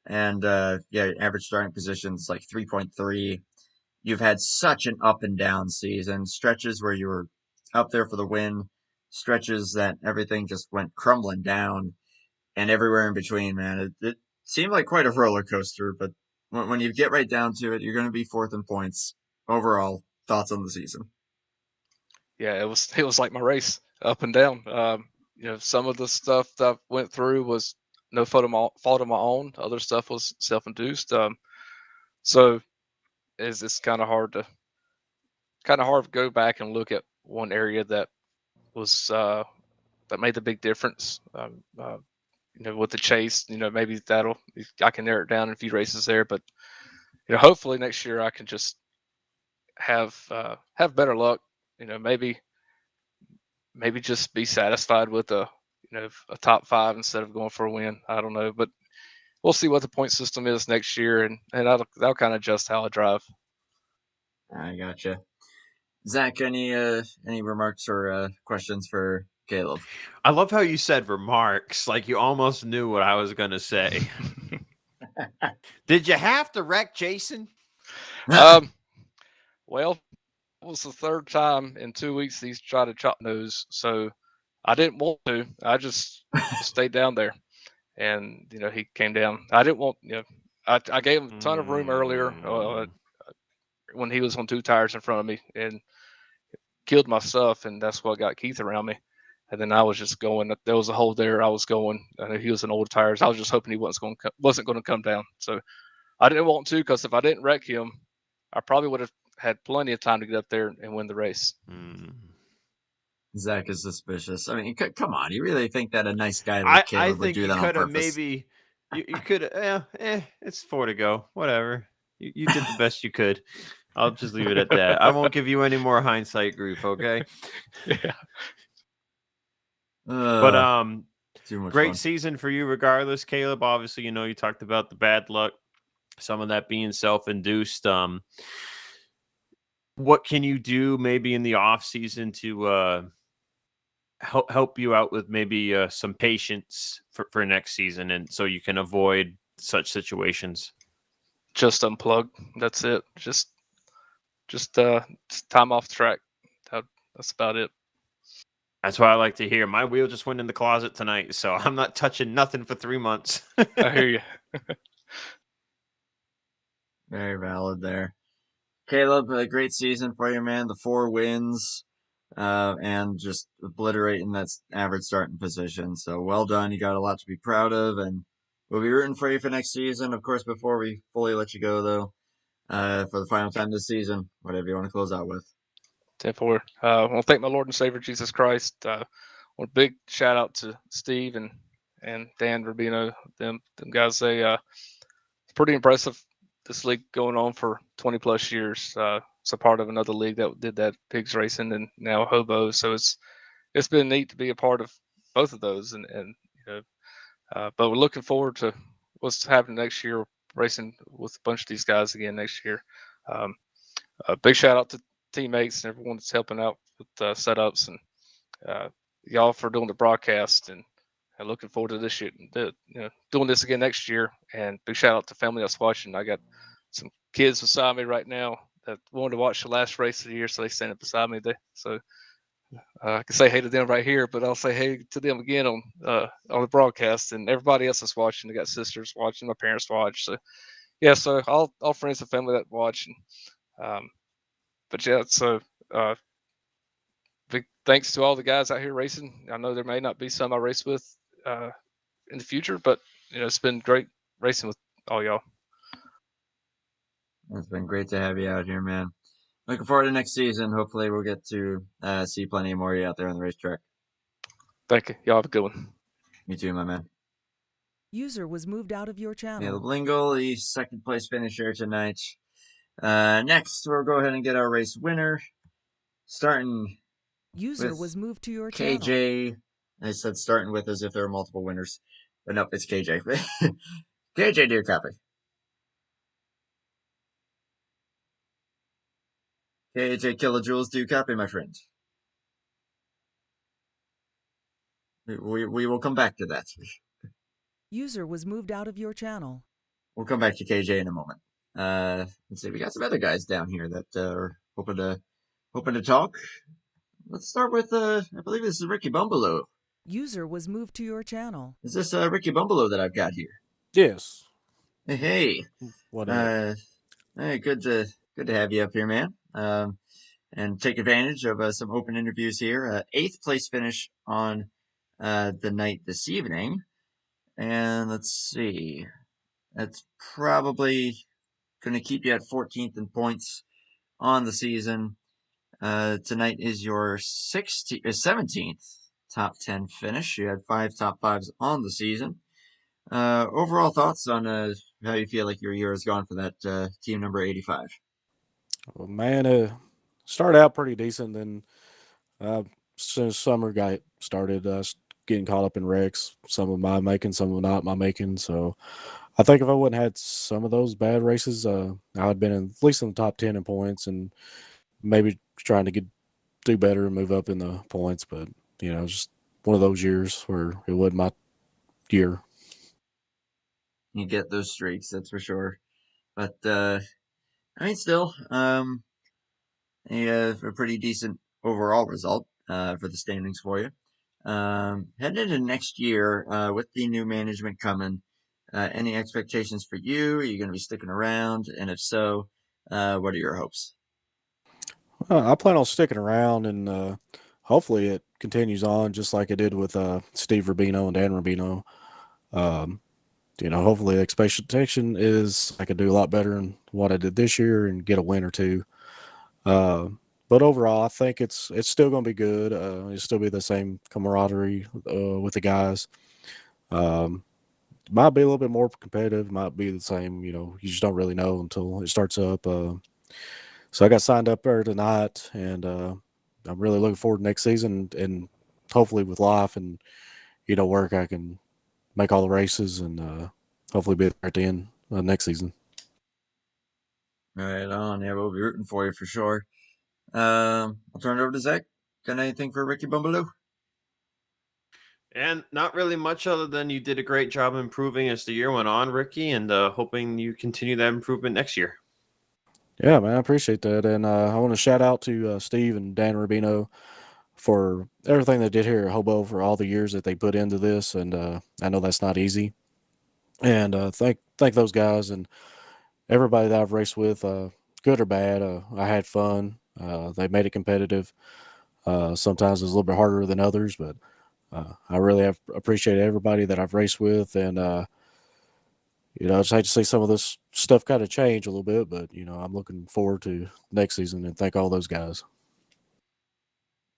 And yeah, average starting positions like 3.3. You've had such an up and down season. Stretches where you were up there for the win, stretches that everything just went crumbling down, and everywhere in between, man. It seemed like quite a roller coaster, but when you get right down to it, you're going to be fourth in points. Overall, thoughts on the season? Yeah, it was like my race, up and down. Some of the stuff that I went through was no fault of my own. Other stuff was self-induced. So it's kind of hard to go back and look at one area that was that made the big difference. With the chase, maybe I can narrow it down in a few races there, but hopefully next year I can just have better luck. Maybe just be satisfied with a top 5 instead of going for a win. I don't know, but we'll see what the point system is next year, and that'll kind of adjust how I drive. I gotcha. Zach, any remarks or questions for Caleb? I love how you said remarks, like you almost knew what I was going to say. Did you have to wreck Jason? Well, it was the third time in 2 weeks he's tried to chop nose, so I didn't want to. I just stayed down there, and he came down. I didn't want I gave him a ton of room earlier when he was on 2 tires in front of me and killed my stuff, and that's what got Keith around me. And then I was just going. There was a hole there. I was going. I know he was in old tires. I was just hoping he wasn't going to come down. So I didn't want to, because if I didn't wreck him, I probably would have had plenty of time to get up there and win the race. Zach is suspicious. I mean, come on. You really think that a nice guy like Caleb would do that on purpose? Maybe you could have. It's 4 to go. Whatever. You did the best you could. I'll just leave it at that. I won't give you any more hindsight grief, okay? Yeah. But too much great fun. season for you regardless, Caleb. Obviously, you talked about the bad luck, some of that being self-induced. What can you do maybe in the off season to help you out with maybe some patience for next season, and so you can avoid such situations? Just unplug. That's it. Just time off track. That's about it. That's what I like to hear. My wheel just went in the closet tonight, so I'm not touching nothing for 3 months. I hear you. Very valid there. Caleb, a great season for you, man. The 4 wins, and just obliterating that average starting position. So well done. You got a lot to be proud of, and we'll be rooting for you for next season. Of course, before we fully let you go, though, for the final time this season, whatever you want to close out with. 10-4. I want to thank my Lord and Savior Jesus Christ. Want a big shout out to Steve and and Dan Rubino, them guys. It's pretty impressive. This league going on for 20 plus years. It's a part of another league that did that pigs racing, and now Hobo. So it's been neat to be a part of both of those, and but we're looking forward to what's happening next year, racing with a bunch of these guys again next year. Um, a big shout out to teammates and everyone that's helping out with setups, and y'all for doing the broadcast, and looking forward to this year, doing this again next year. And big shout out to family that's watching. I got some kids beside me right now that wanted to watch the last race of the year, so they stand up beside me. So I can say hey to them right here, but I'll say hey to them again on the broadcast, and everybody else that's watching. I got sisters watching, my parents watch. So yeah, so all friends and family that watch. And but yeah, so big thanks to all the guys out here racing. I know there may not be some I race with in the future, but it's been great racing with all y'all. It's been great to have you out here, man. Looking forward to next season. Hopefully we'll get to see plenty more of you out there on the racetrack. Thank you. Y'all have a good one. You too, my man. User was moved out of your channel. Caleb Lingle, the second place finisher tonight. Next, we'll go ahead and get our race winner. Starting User with was moved to your channel. KJ. I said starting with as if there are multiple winners. But nope, it's KJ. KJ, dear copy. KJ Kilojoules, do copy, my friend. We will come back to that. User was moved out of your channel. We'll come back to KJ in a moment. Let's see, we got some other guys down here that are hoping to talk. Let's start with I believe this is Ricky Bumbalo. User was moved to your channel. Is this Ricky Bumbalo that I've got here? Yes. Hey. What up? Hey, good to have you up here, man. And take advantage of some open interviews here. 8th place finish on the night this evening. And let's see. That's probably going to keep you at 14th in points on the season. Tonight is your 17th top 10 finish. You had 5 top 5s on the season. Overall thoughts on how you feel like your year has gone for that team number 85? Well, man, started out pretty decent. Then since summer got started, getting caught up in wrecks. Some of my making, some of not my making. So I think if I wouldn't had some of those bad races, I would have been at least in the top 10 in points, and maybe trying to do better and move up in the points. But just one of those years where it wasn't my year. You get those streaks, that's for sure. But I mean, still, a pretty decent overall result for the standings for you. Heading into next year with the new management coming, any expectations for you? Are you going to be sticking around? And if so, what are your hopes? I plan on sticking around, and hopefully it continues on just like it did with Steve Rubino and Dan Rubino. Hopefully the expectation is I could do a lot better than what I did this year and get a win or two. But overall, I think it's still going to be good. It'll still be the same camaraderie with the guys. Might be a little bit more competitive. Might be the same. You just don't really know until it starts up. So I got signed up there tonight, and I'm really looking forward to next season, and hopefully with life and work, I can make all the races and hopefully be there at the end next season. Right on. Yeah, we'll be rooting for you for sure. I'll turn it over to Zach. Got anything for Ricky Bumbaloo? And not really much other than you did a great job improving as the year went on, Ricky, and hoping you continue that improvement next year. Yeah, man, I appreciate that. And I want to shout out to Steve and Dan Rubino for everything they did here at Hobo, for all the years that they put into this. And I know that's not easy. And thank those guys and everybody that I've raced with, good or bad. I had fun. They made it competitive. Sometimes it's a little bit harder than others, but I really have appreciated everybody that I've raced with. And, I just hate to see some of this stuff kind of change a little bit, but, I'm looking forward to next season and thank all those guys.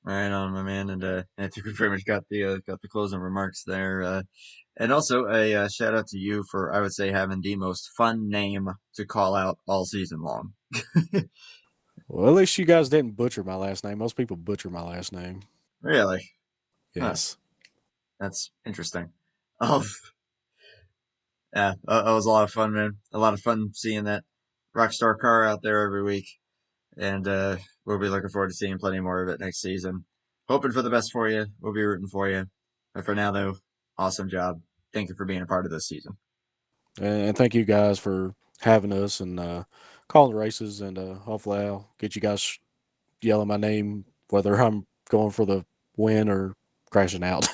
Right on, my man. And I think we pretty much got the closing remarks there. And also a shout out to you for, I would say, having the most fun name to call out all season long. Well, at least you guys didn't butcher my last name. Most people butcher my last name. Really? Yes. That's interesting. Oh, yeah, that was a lot of fun, man. A lot of fun seeing that Rockstar car out there every week. And we'll be looking forward to seeing plenty more of it next season. Hoping for the best for you. We'll be rooting for you. But for now, though, awesome job. Thank you for being a part of this season. And thank you guys for having us and calling the races. And hopefully I'll get you guys yelling my name, whether I'm going for the win or crashing out.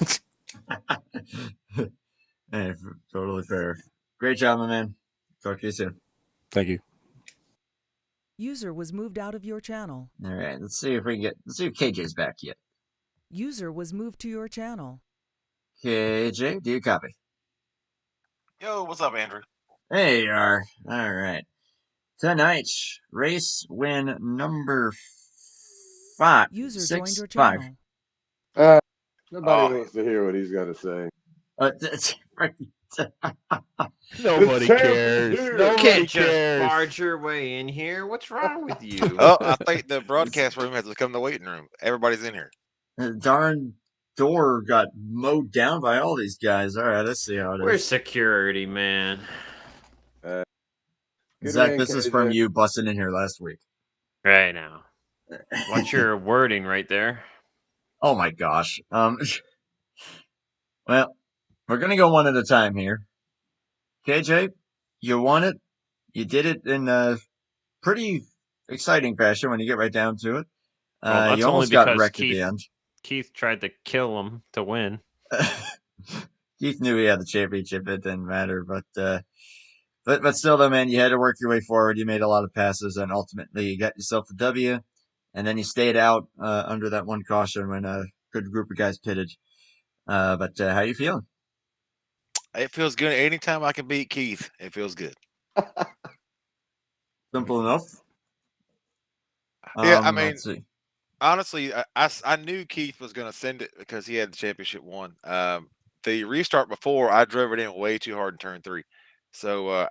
Hey, totally fair. Great job, my man. Talk to you soon. Thank you. User was moved out of your channel. All right, let's see if KJ's back yet. User was moved to your channel. KJ, do you copy? Yo, what's up, Andrew? Hey, you are. All right. Tonight, race win number 5. User joined your 5. channel. Nobody wants to hear what he's got to say. Nobody champ is cares. here. Nobody You can't cares. just barge your way in here. What's wrong with you? Oh, I think the broadcast room has become the waiting room. Everybody's in here. Darn door got mowed down by all these guys. All right, let's see how it Where's is. security, man? Zach, in, this is from KJ. you busting in here last week. Right now. What's your wording right there? Oh my gosh. Well, we're gonna go one at a time here. KJ, you won it. You did it in a pretty exciting fashion when you get right down to it. Well, that's you only almost got because wrecked at the end. Keith tried to kill him to win. Keith knew he had the championship. It didn't matter, but still, though, man, you had to work your way forward. You made a lot of passes, and ultimately, you got yourself the W. And then you stayed out under that one caution when a good group of guys pitted. But how you feeling? It feels good. Anytime I can beat Keith, it feels good. Simple enough. Yeah, I mean, let's see. honestly, I knew Keith was going to send it because he had the championship one. The restart before, I drove it in way too hard in turn 3. So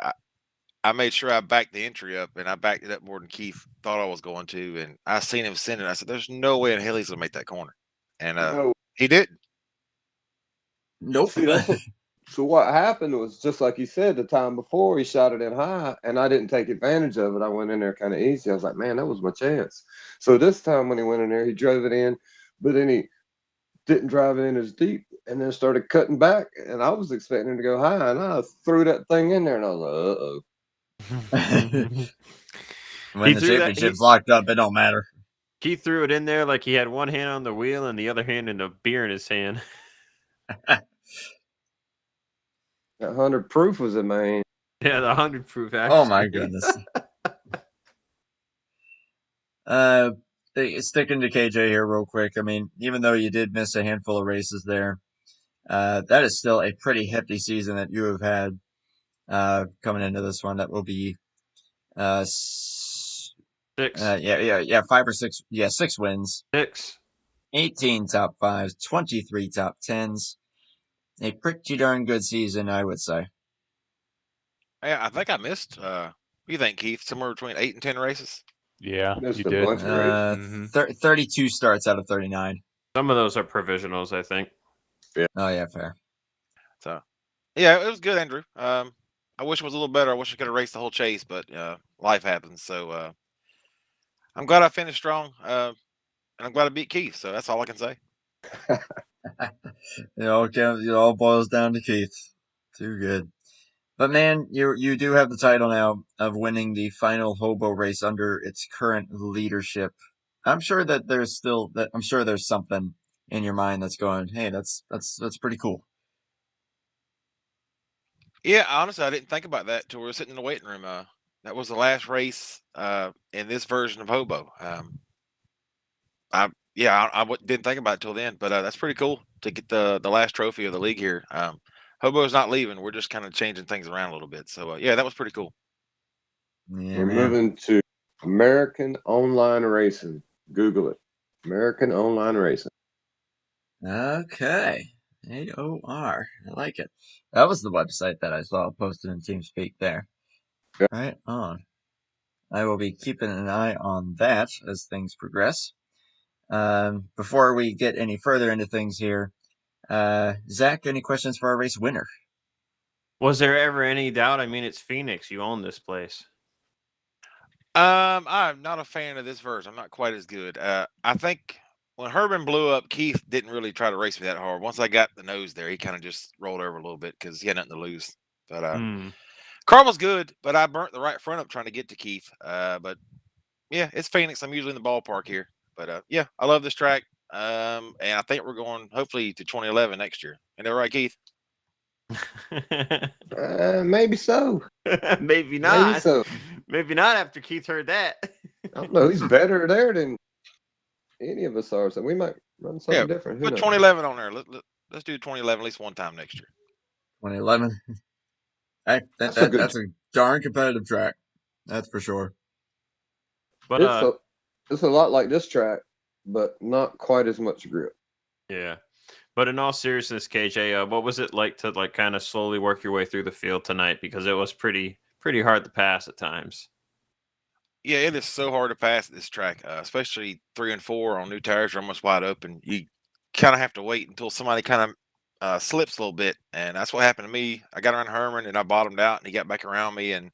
I made sure I backed the entry up, and I backed it up more than Keith thought I was going to. And I seen him send it. I said, "There's no way in hell he's going to make that corner," and No. he didn't. Nope. See, so what happened was just like you said, the time before he shot it in high, and I didn't take advantage of it. I went in there kind of easy. I was like, man, that was my chance. So this time when he went in there, he drove it in, but then he didn't drive it in as deep, and then started cutting back. And I was expecting him to go high, and I threw that thing in there, and I was like, uh-oh. When the championship's locked up, it don't matter. He threw it in there like he had one hand on the wheel and the other hand in a beer in his hand. That 100 proof was in my hand. Yeah, the 100 proof. Actually. Oh my goodness. Sticking to KJ here real quick. I mean, even though you did miss a handful of races there, that is still a pretty hefty season that you have had coming into this one. That will be 6. 5 or 6. Yeah, 6 wins. 6. 18 top 5s, 23 top 10s. A pretty darn good season, I would say. Yeah, I think I missed. What do you think, Keith? Somewhere between 8 and 10 races. Yeah, Missed you a did. bunch of races. 32 starts out of 39. Some of those are provisionals, I think. Oh yeah, fair. So, yeah, it was good, Andrew. I wish it was a little better. I wish I could have raced the whole chase, but life happens. So I'm glad I finished strong, and I'm glad I beat Keith. So that's all I can say. It all boils down to Keith. Too good. But man, you do have the title now of winning the final hobo race under its current leadership. I'm sure that there's something in your mind that's going, hey, that's pretty cool. Yeah, honestly, I didn't think about that till we were sitting in the waiting room. That was the last race in this version of Hobo. I didn't think about it till then, but that's pretty cool to get the last trophy of the league here. Hobo's not leaving. We're just kind of changing things around a little bit. So yeah, that was pretty cool. Yeah, We're man. moving to American Online Racing. Google it. American Online Racing. Okay. AOR. I like it. That was the website that I saw posted in TeamSpeak there. Yeah. Right on. I will be keeping an eye on that as things progress. Before we get any further into things here, Zach, any questions for our race winner? Was there ever any doubt? I mean, it's Phoenix. You own this place. I'm not a fan of this version. I'm not quite as good. I think when Herman blew up, Keith didn't really try to race me that hard. Once I got the nose there, he kind of just rolled over a little bit because he had nothing to lose. But Carl was good, but I burnt the right front up trying to get to Keith. But yeah, it's Phoenix. I'm usually in the ballpark here. But yeah, I love this track. And I think we're going hopefully to 2011 next year. Ain't that right, Keith? Maybe so. Maybe not. Maybe so. Maybe not after Keith heard that. I don't know. He's better there than any of us are. So we might run something different. Who Put knows? 2011 on there. Let's do 2011 at least one time next year. 2011. That's a darn competitive track. That's for sure. But it's a lot like this track, but not quite as much grip. Yeah. But in all seriousness, KJ, what was it like to kind of slowly work your way through the field tonight? Because it was pretty hard to pass at times. Yeah, it is so hard to pass this track, especially 3 and 4 on new tires are almost wide open. You kind of have to wait until somebody kind of slips a little bit, and that's what happened to me. I got around Herman and I bottomed out, and he got back around me, and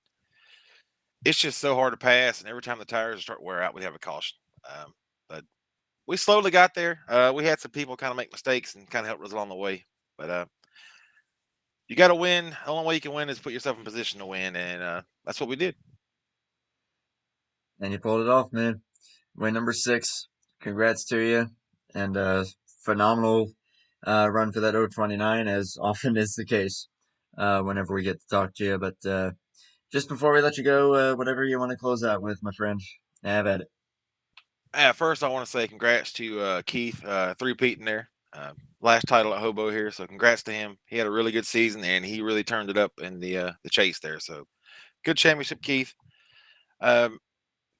it's just so hard to pass. And every time the tires start to wear out, we have a caution. But we slowly got there. We had some people kind of make mistakes and kind of help us along the way. But you got to win. The only way you can win is put yourself in position to win, and that's what we did. And you pulled it off, man. Win number 6. Congrats to you. And phenomenal run for that 029, as often is the case whenever we get to talk to you. But just before we let you go, whatever you want to close out with, my friend, have at it. First, I want to say congrats to Keith, three-peating there. Last title at Hobo here, so congrats to him. He had a really good season, and he really turned it up in the chase there. So good championship, Keith.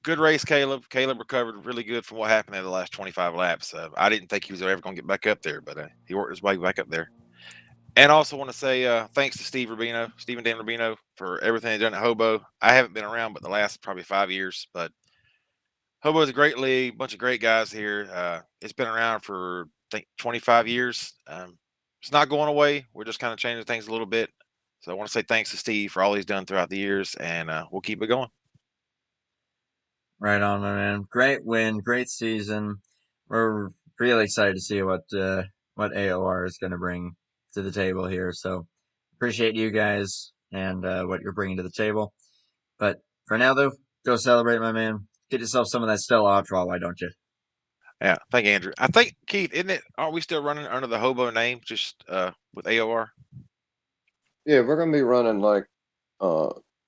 Good race, Caleb. Caleb recovered really good from what happened in the last 25 laps. I didn't think he was ever going to get back up there, but he worked his way back up there. And also want to say thanks to Steve and Dan Rubino, for everything they've done at Hobo. I haven't been around but the last probably 5 years, but Hobo is a great league, bunch of great guys here. It's been around for, I think, 25 years. It's not going away. We're just kind of changing things a little bit. So I want to say thanks to Steve for all he's done throughout the years, and we'll keep it going. Right on, my man. Great win, great season. We're really excited to see what AOR is going to bring to the table here. So appreciate you guys and what you're bringing to the table. But for now, though, go celebrate, my man. Get yourself some of that Stella Artois, why don't you? Yeah, thank you, Andrew. I think, Keith, isn't it? Aren't we still running under the Hobo name, just with AOR? Yeah, we're gonna be running like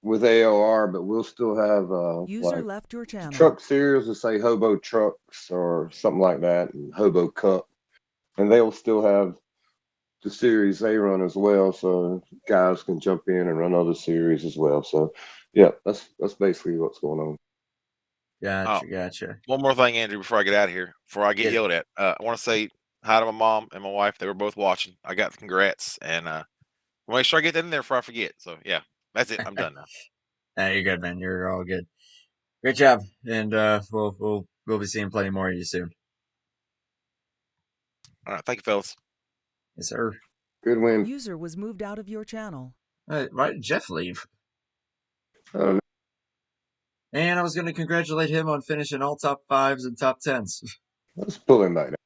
with AOR, but we'll still have User like left your channel. truck series will say Hobo Trucks or something like that, and Hobo Cup, and they'll still have the series they run as well, so guys can jump in and run other series as well. So yeah, that's basically what's going on. Gotcha. One more thing, Andrew, before I get out of here, before I get Yeah. yelled at, I want to say hi to my mom and my wife. They were both watching. I got the congrats, and we'll make sure I get that in there before I forget. So yeah, that's it. I'm done now. You're good, man. You're all good. Great job, and we'll be seeing plenty more of you soon. All right, thank you, fellas. Yes, sir. Good win. User was moved out of your channel. Why did Jeff leave? I don't know. And I was going to congratulate him on finishing all top 5s and top 10s. Let's pull him back down.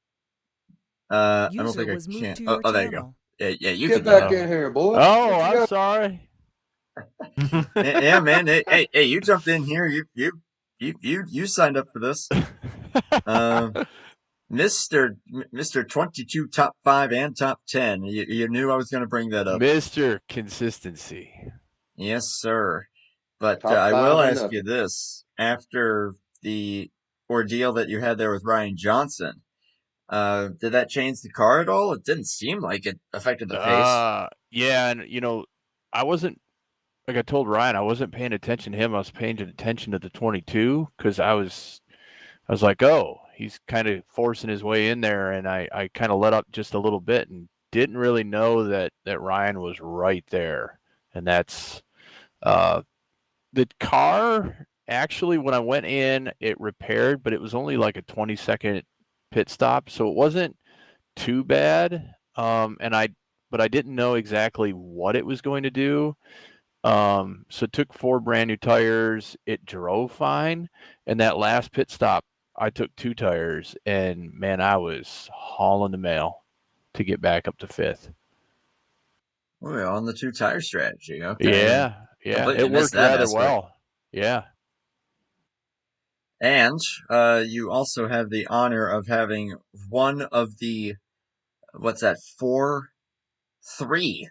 I don't User think was I moved can. to your Oh, there you go. channel. Yeah, you Get can back go. in here, boy. Oh, I'm sorry. Yeah, man. Hey, you jumped in here. You signed up for this. Mr. 22 top 5 and top 10. You knew I was going to bring that up. Mr. Consistency. Yes, sir. But Top I will 5 or ask nothing. you this. After the ordeal that you had there with Ryan Johnson, did that change the car at all? It didn't seem like it affected the pace. Yeah, and I wasn't, like I told Ryan, I wasn't paying attention to him. I was paying attention to the 22 because I was like, oh, he's kind of forcing his way in there, and I kind of let up just a little bit and didn't really know that Ryan was right there. And that's the car actually, when I went in, it repaired, but it was only like a 20-second pit stop, so it wasn't too bad. But I didn't know exactly what it was going to do. So it took 4 brand new tires. It drove fine. And that last pit stop, I took 2 tires, and man, I was hauling the mail to get back up to 5th. We're on the 2 tire strategy. Okay. Yeah. Completely It missed worked that rather aspect. well. Yeah. And you also have the honor of having one of the, 3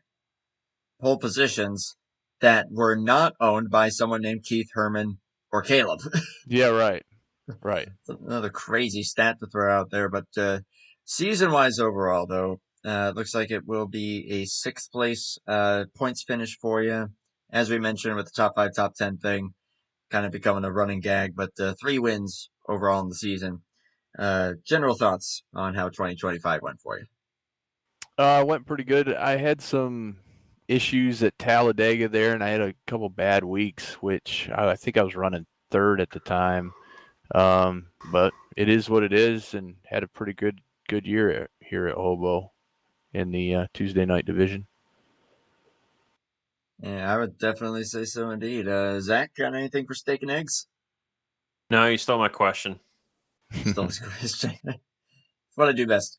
pole positions that were not owned by someone named Keith, Herman, or Caleb. Yeah, right. Right. Another crazy stat to throw out there. But season-wise overall, though, it looks like it will be a 6th place points finish for you. As we mentioned with the top 5, top 10 thing, kind of becoming a running gag. But 3 wins overall in the season. General thoughts on how 2025 went for you? Went pretty good. I had some issues at Talladega there, and I had a couple bad weeks, which I think I was running 3rd at the time. But it is what it is, and had a pretty good year here at Hobo in the Tuesday night division. Yeah, I would definitely say so indeed. Zach, got anything for steak and eggs? No, you stole my question. Still this question. It's what I do best.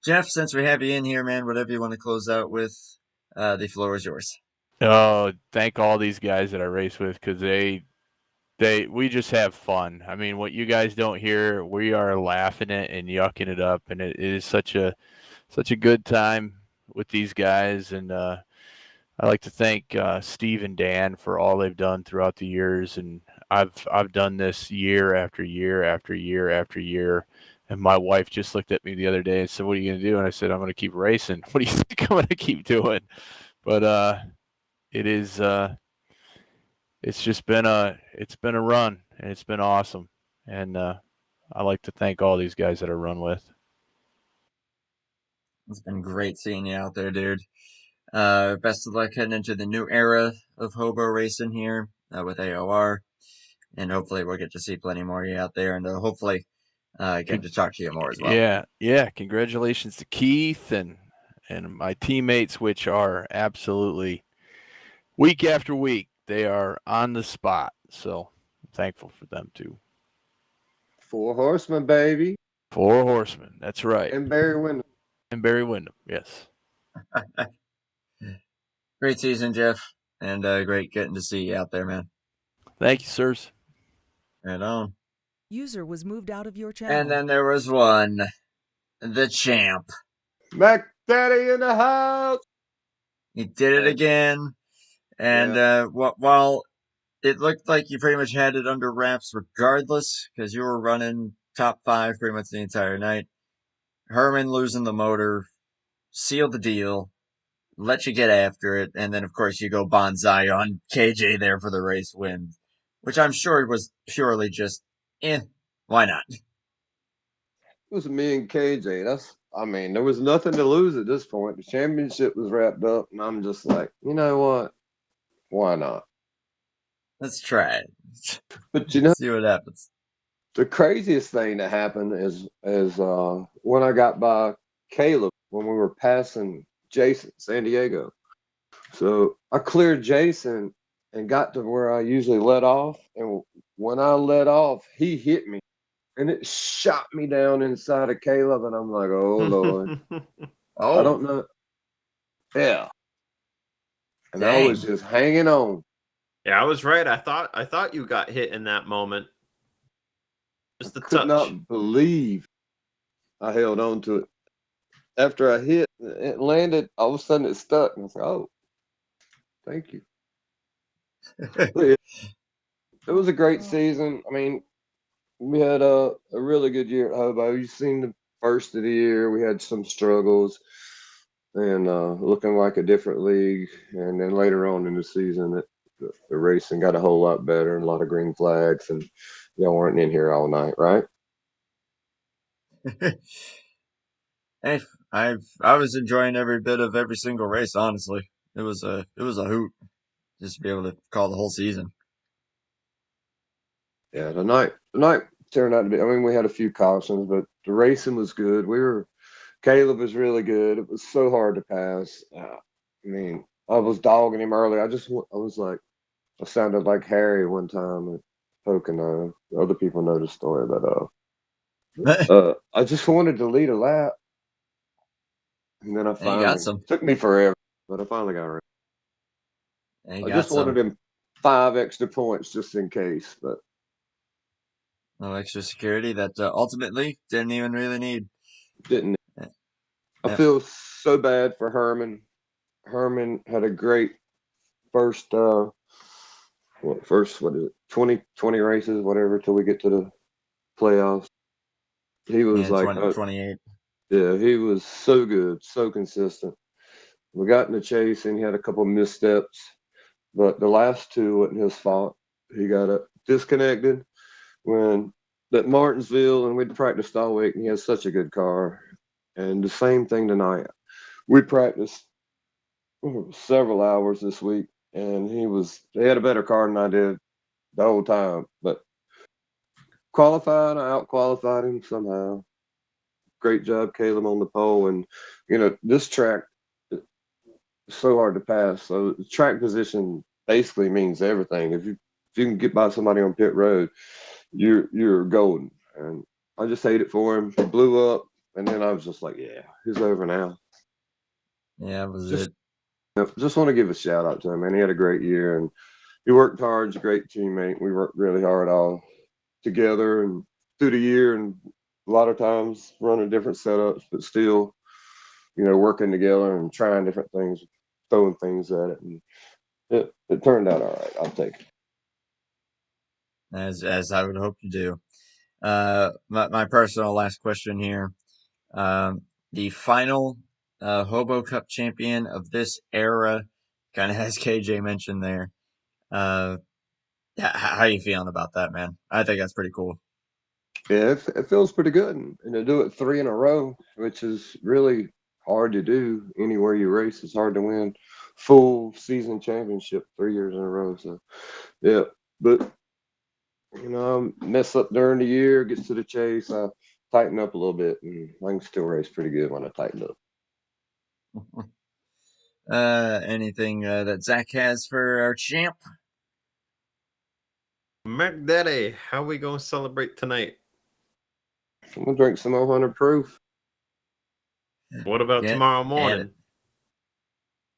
Jeff, since we have you in here, man, whatever you want to close out with, the floor is yours. Oh, thank all these guys that I race with, because we just have fun. I mean, what you guys don't hear, we are laughing it and yucking it up, and it is such a good time with these guys. And I like to thank Steve and Dan for all they've done throughout the years. And I've done this year after year after year after year. And my wife just looked at me the other day and said, "What are you going to do?" And I said, "I'm going to keep racing." What do you think I'm going to keep doing? But it is it's just been a run, and it's been awesome. And I like to thank all these guys that I run with. It's been great seeing you out there, dude. Best of luck heading into the new era of hobo racing here with AOR. And hopefully we'll get to see plenty more of you out there, and hopefully get to talk to you more as well. Yeah. Congratulations to Keith and my teammates, which are absolutely week after week, they are on the spot. So I'm thankful for them too. 4 horsemen, baby. 4 horsemen. That's right. And Barry Windham. Yes. Great season, Jeff, and great getting to see you out there, man. Thank you, sirs. Right on. User was moved out of your channel. And then there was one, the champ. Mac Daddy in the house. He did it again. And while it looked like you pretty much had it under wraps regardless, because you were running top 5 pretty much the entire night, Herman losing the motor sealed the deal, let you get after it, and then, of course, you go bonsai on KJ there for the race win, which I'm sure was purely just, why not? It was me and KJ. There was nothing to lose at this point. The championship was wrapped up, and I'm just like, you know what? Why not? Let's try it. But you know, see what happens. The craziest thing that happened is when I got by Caleb when we were passing Jason, San Diego. So I cleared Jason and got to where I usually let off. And when I let off, he hit me. And it shot me down inside of Caleb. And I'm like, oh, Lord. I don't know. Yeah. And Dang. I was just hanging on. Yeah, I was right. I thought you got hit in that moment. Just the touch. Could not believe I held on to it. After I hit, it landed. All of a sudden, it stuck. And I was like, oh, thank you. It was a great season. I mean, we had a really good year at Hobo. You've seen the first of the year. We had some struggles and looking like a different league. And then later on in the season, the racing got a whole lot better and a lot of green flags. And y'all weren't in here all night, right? Hey, I was enjoying every bit of every single race. Honestly, it was a hoot just to be able to call the whole season. Yeah, the night turned out to be. I mean, we had a few cautions, but the racing was good. Caleb was really good. It was so hard to pass. I mean, I was dogging him early. I was like, I sounded like Harry one time at Pocono. Other people know the story, but I just wanted to lead a lap, and then I And you got finally some. took me forever, but I finally got it. And you I got just wanted some. him 5 extra points just in case, but No extra security that ultimately didn't even really need. didn't. Yeah. I feel so bad for Herman. Herman had a great first what is it, 20 races, whatever, till we get to the playoffs. He was Yeah, like 28. yeah, he was so good, so consistent. We got in the chase and he had a couple missteps, but the last two wasn't his fault. He got disconnected when at Martinsville, and we'd practiced all week, and he has such a good car. And the same thing tonight. We practiced several hours this week, and he had a better car than I did the whole time. But qualified, I out-qualified him somehow. Great job, Caleb, on the pole. And, this track is so hard to pass. So the track position basically means everything. If you can get by somebody on pit road, you're golden. And I just hate it for him. He blew up, and then I was just like, yeah, he's over now. Yeah, that was Just, it. just want to give a shout out to him, man. He had a great year, and he worked hard. He's a great teammate. We worked really hard all together and through the year, and a lot of times running different setups, but still, working together and trying different things, throwing things at it, and it turned out all right. I'll take it. As I would hope you do. My personal last question here. The final Hobo Cup champion of this era, kind of as KJ mentioned there. How you feeling about that, man? I think that's pretty cool. Yeah, it feels pretty good, and to do it 3 in a row, which is really hard to do anywhere you race. It's hard to win full season championship 3 years in a row. So, yeah, but mess up during the year, gets to the chase, I tighten up a little bit, and I can still race pretty good when I tighten up. Anything that Zach has for our champ? Mac Daddy, how we gonna celebrate tonight? I'm gonna drink some 100 proof. What about tomorrow morning?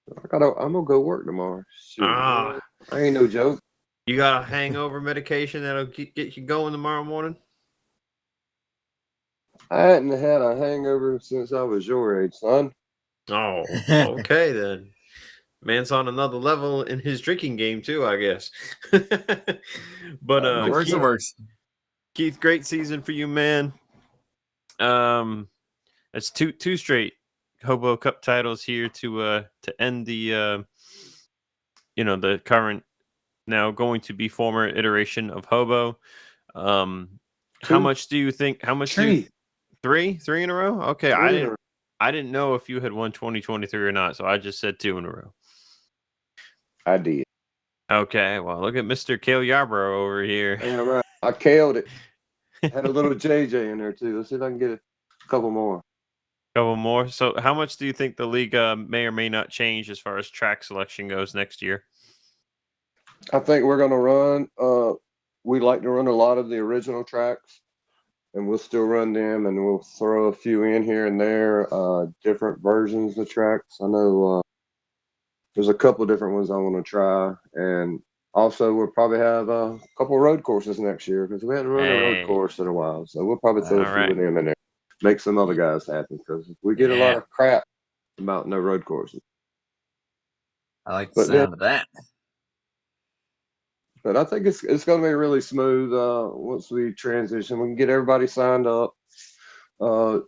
I'm gonna go work tomorrow. Shoot, I ain't no joke. You got a hangover medication that'll get you going tomorrow morning? I hadn't had a hangover since I was your age, son. Oh, okay then. Man's on another level in his drinking game too, I guess. But It works. Keith, great season for you, man. That's two straight Hobo Cup titles here to end the the current, now going to be former iteration of Hobo. How much do you think? How much? Three in a row? Okay, I didn't know if you had won 2023 or not, so I just said 2 in a row. I did. Okay, well, look at Mr. Cale Yarborough over here. Yeah, right. I killed it. Had a little JJ in there too. Let's see if I can get a couple more. Couple more. So, how much do you think the league may or may not change as far as track selection goes next year? I think we're going to run. We like to run a lot of the original tracks, and we'll still run them, and we'll throw a few in here and there, different versions of tracks. I know there's a couple different ones I want to try, and also we'll probably have a couple road courses next year because we haven't run a road course in a while, so we'll probably throw a few of them in there, make some other guys happy because we get a lot of crap about no road courses. I like the sound of that. But I think it's going to be really smooth once we transition. We can get everybody signed up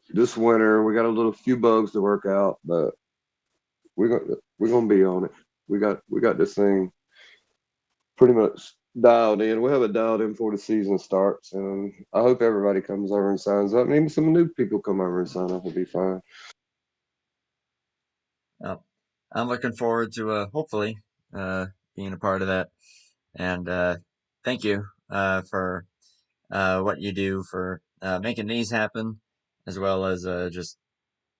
this winter. We got a few bugs to work out, but we're going to be on it. We got this thing pretty much dialed in. We have it dialed in before the season starts, and I hope everybody comes over and signs up, and even some new people come over and sign up. Will be fine. Well, I'm looking forward to hopefully being a part of that. And thank you for what you do for making these happen, as well as just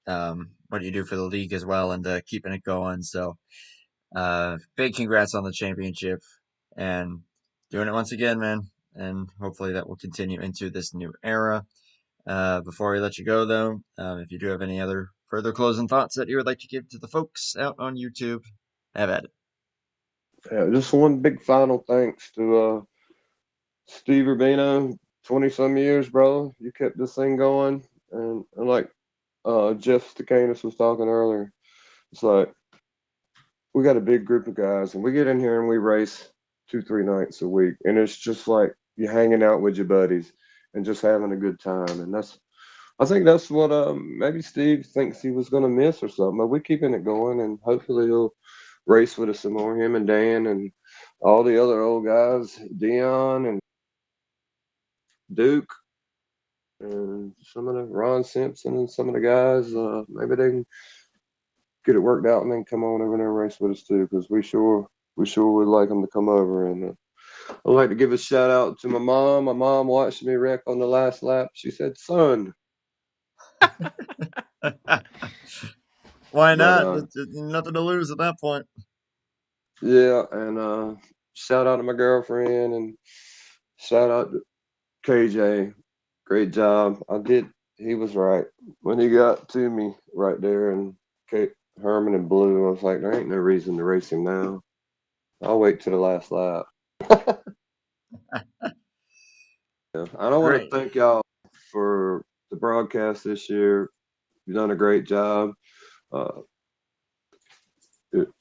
what you do for the league as well, and keeping it going. So big congrats on the championship and doing it once again, man. And hopefully that will continue into this new era. Before we let you go, though, if you do have any other further closing thoughts that you would like to give to the folks out on YouTube, have at it. Yeah, just one big final thanks to Steve Rubino. 20-some years, bro. You kept this thing going, and like Jeff Stakanis was talking earlier, it's like we got a big group of guys, and we get in here and we race 2-3 nights a week, and it's just like you hanging out with your buddies and just having a good time. And I think that's what maybe Steve thinks he was going to miss or something. But we're keeping it going, and hopefully he'll race with us some more. Him and Dan and all the other old guys, Dion and Duke, and some of the Ron Simpson and some of the guys. Maybe they can get it worked out and then come on over there and race with us too, because we sure would like them to come over. And I'd like to give a shout out to my mom. My mom watched me wreck on the last lap. She said, "Son." Why But not? Nothing to lose at that point. yeah, and shout out to my girlfriend and shout out to KJ. Great job. He was right when he got to me right there, and Herman and Blue. I was like, there ain't no reason to race him now. I'll wait till the last lap. Yeah. I want to Great. thank y'all for the broadcast this year. You've done a great job. It's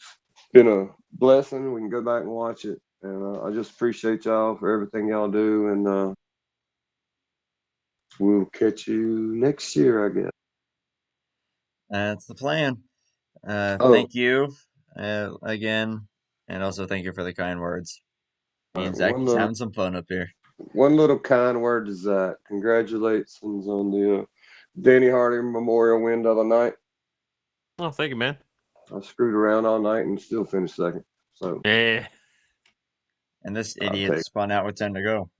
been a blessing. We can go back and watch it. And I just appreciate y'all for everything y'all do. And we'll catch you next year, I guess. That's the plan. Oh, Thank you again, and also thank you for the kind words. Me and Zach just having some fun up here. one little kind word to Zach. Congratulations on the Danny Harding Memorial win the other night. Oh, thank you, man. I screwed around all night and still finished second. So Yeah. And this idiot spun out with 10 to go.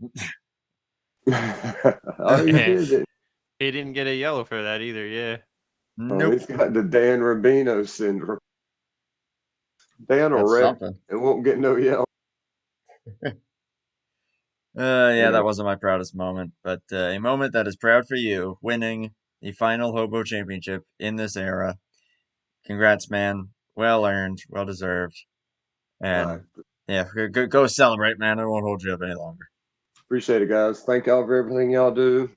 oh, you did it. He didn't get a yellow for that either. Yeah. Oh, he's got the Dan Rubino syndrome. Dan will wreck and won't get no yellow. Yeah, that wasn't my proudest moment, but a moment that is proud for you, winning the final Hobo Championship in this era. Congrats, man. Well earned, well deserved. And yeah, go celebrate, man. I won't hold you up any longer. Appreciate it, guys. Thank y'all for everything y'all do.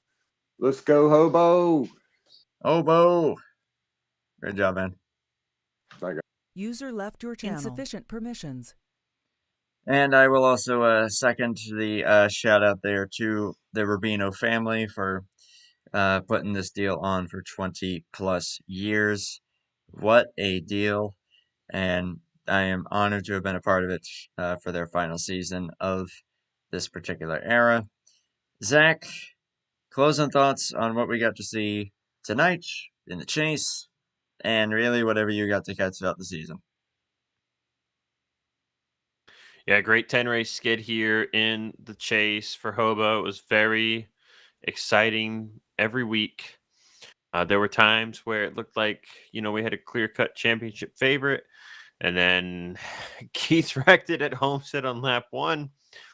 Let's go, Hobo. Hobo. Great job, man. Thank you. User left your channel. Insufficient permissions. And I will also second the shout out there to the Rubino family for putting this deal on for 20 plus years. What a deal. And I am honored to have been a part of it for their final season of this particular era. Zach, closing thoughts on what we got to see tonight in the chase, and really whatever you got to catch throughout the season. Yeah, great 10 race skid here in the chase for Hobo. It was very exciting every week. There were times where it looked like, we had a clear-cut championship favorite, and then Keith wrecked it at Homestead on lap 1.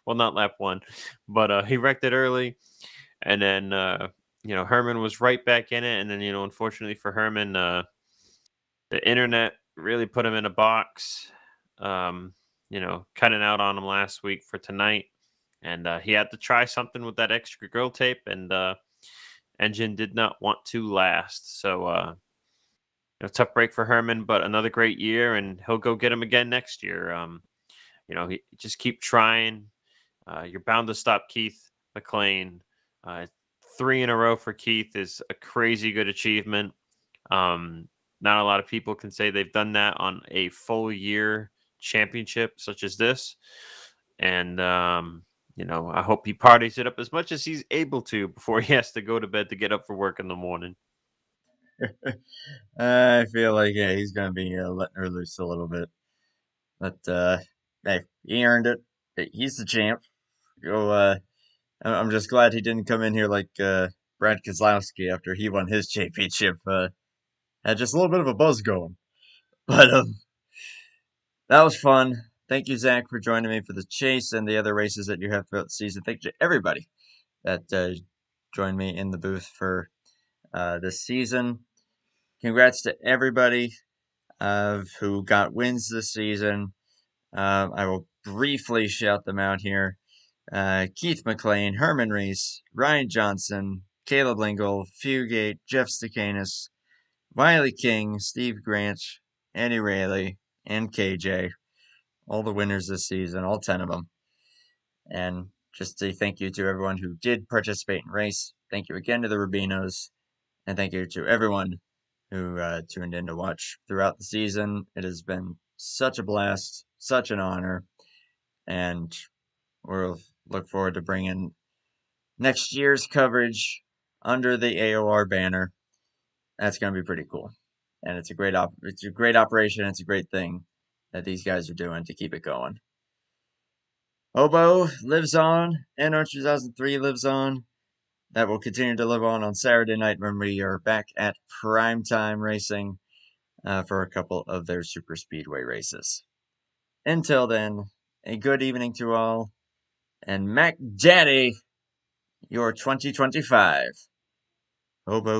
Well, not lap 1, but he wrecked it early. And then, Herman was right back in it. And then, unfortunately for Herman, the internet really put him in a box, cutting out on him last week for tonight. And he had to try something with that extra grill tape, and engine did not want to last. So, tough break for Herman, but another great year, and he'll go get him again next year. He just keep trying. You're bound to stop Keith McLean. 3 in a row for Keith is a crazy good achievement. Not a lot of people can say they've done that on a full year championship such as this. And I hope he parties it up as much as he's able to before he has to go to bed to get up for work in the morning. I feel like he's gonna be letting her loose a little bit, but hey, he earned it. He's the champ. I'm just glad he didn't come in here like Brad Keselowski after he won his championship. Had just a little bit of a buzz going, but that was fun. Thank you, Zach, for joining me for the chase and the other races that you have throughout the season. Thank you to everybody that joined me in the booth for this season. Congrats to everybody who got wins this season. I will briefly shout them out here. Keith McLean, Herman Reese, Ryan Johnson, Caleb Lingle, Fugate, Jeff Stakanis, Wiley King, Steve Grant, Andy Rayleigh, and KJ. All the winners this season, all 10 of them. And just a thank you to everyone who did participate in race. Thank you again to the Rubinos. And thank you to everyone who tuned in to watch throughout the season. It has been such a blast, such an honor. And we'll look forward to bringing next year's coverage under the AOR banner. That's going to be pretty cool. And it's a great operation. It's a great thing that these guys are doing to keep it going. HOBO lives on. NR2003 lives on. That will continue to live on Saturday night when we are back at primetime racing for a couple of their super speedway races. Until then, a good evening to all. And Mac Daddy, your 2025 HOBO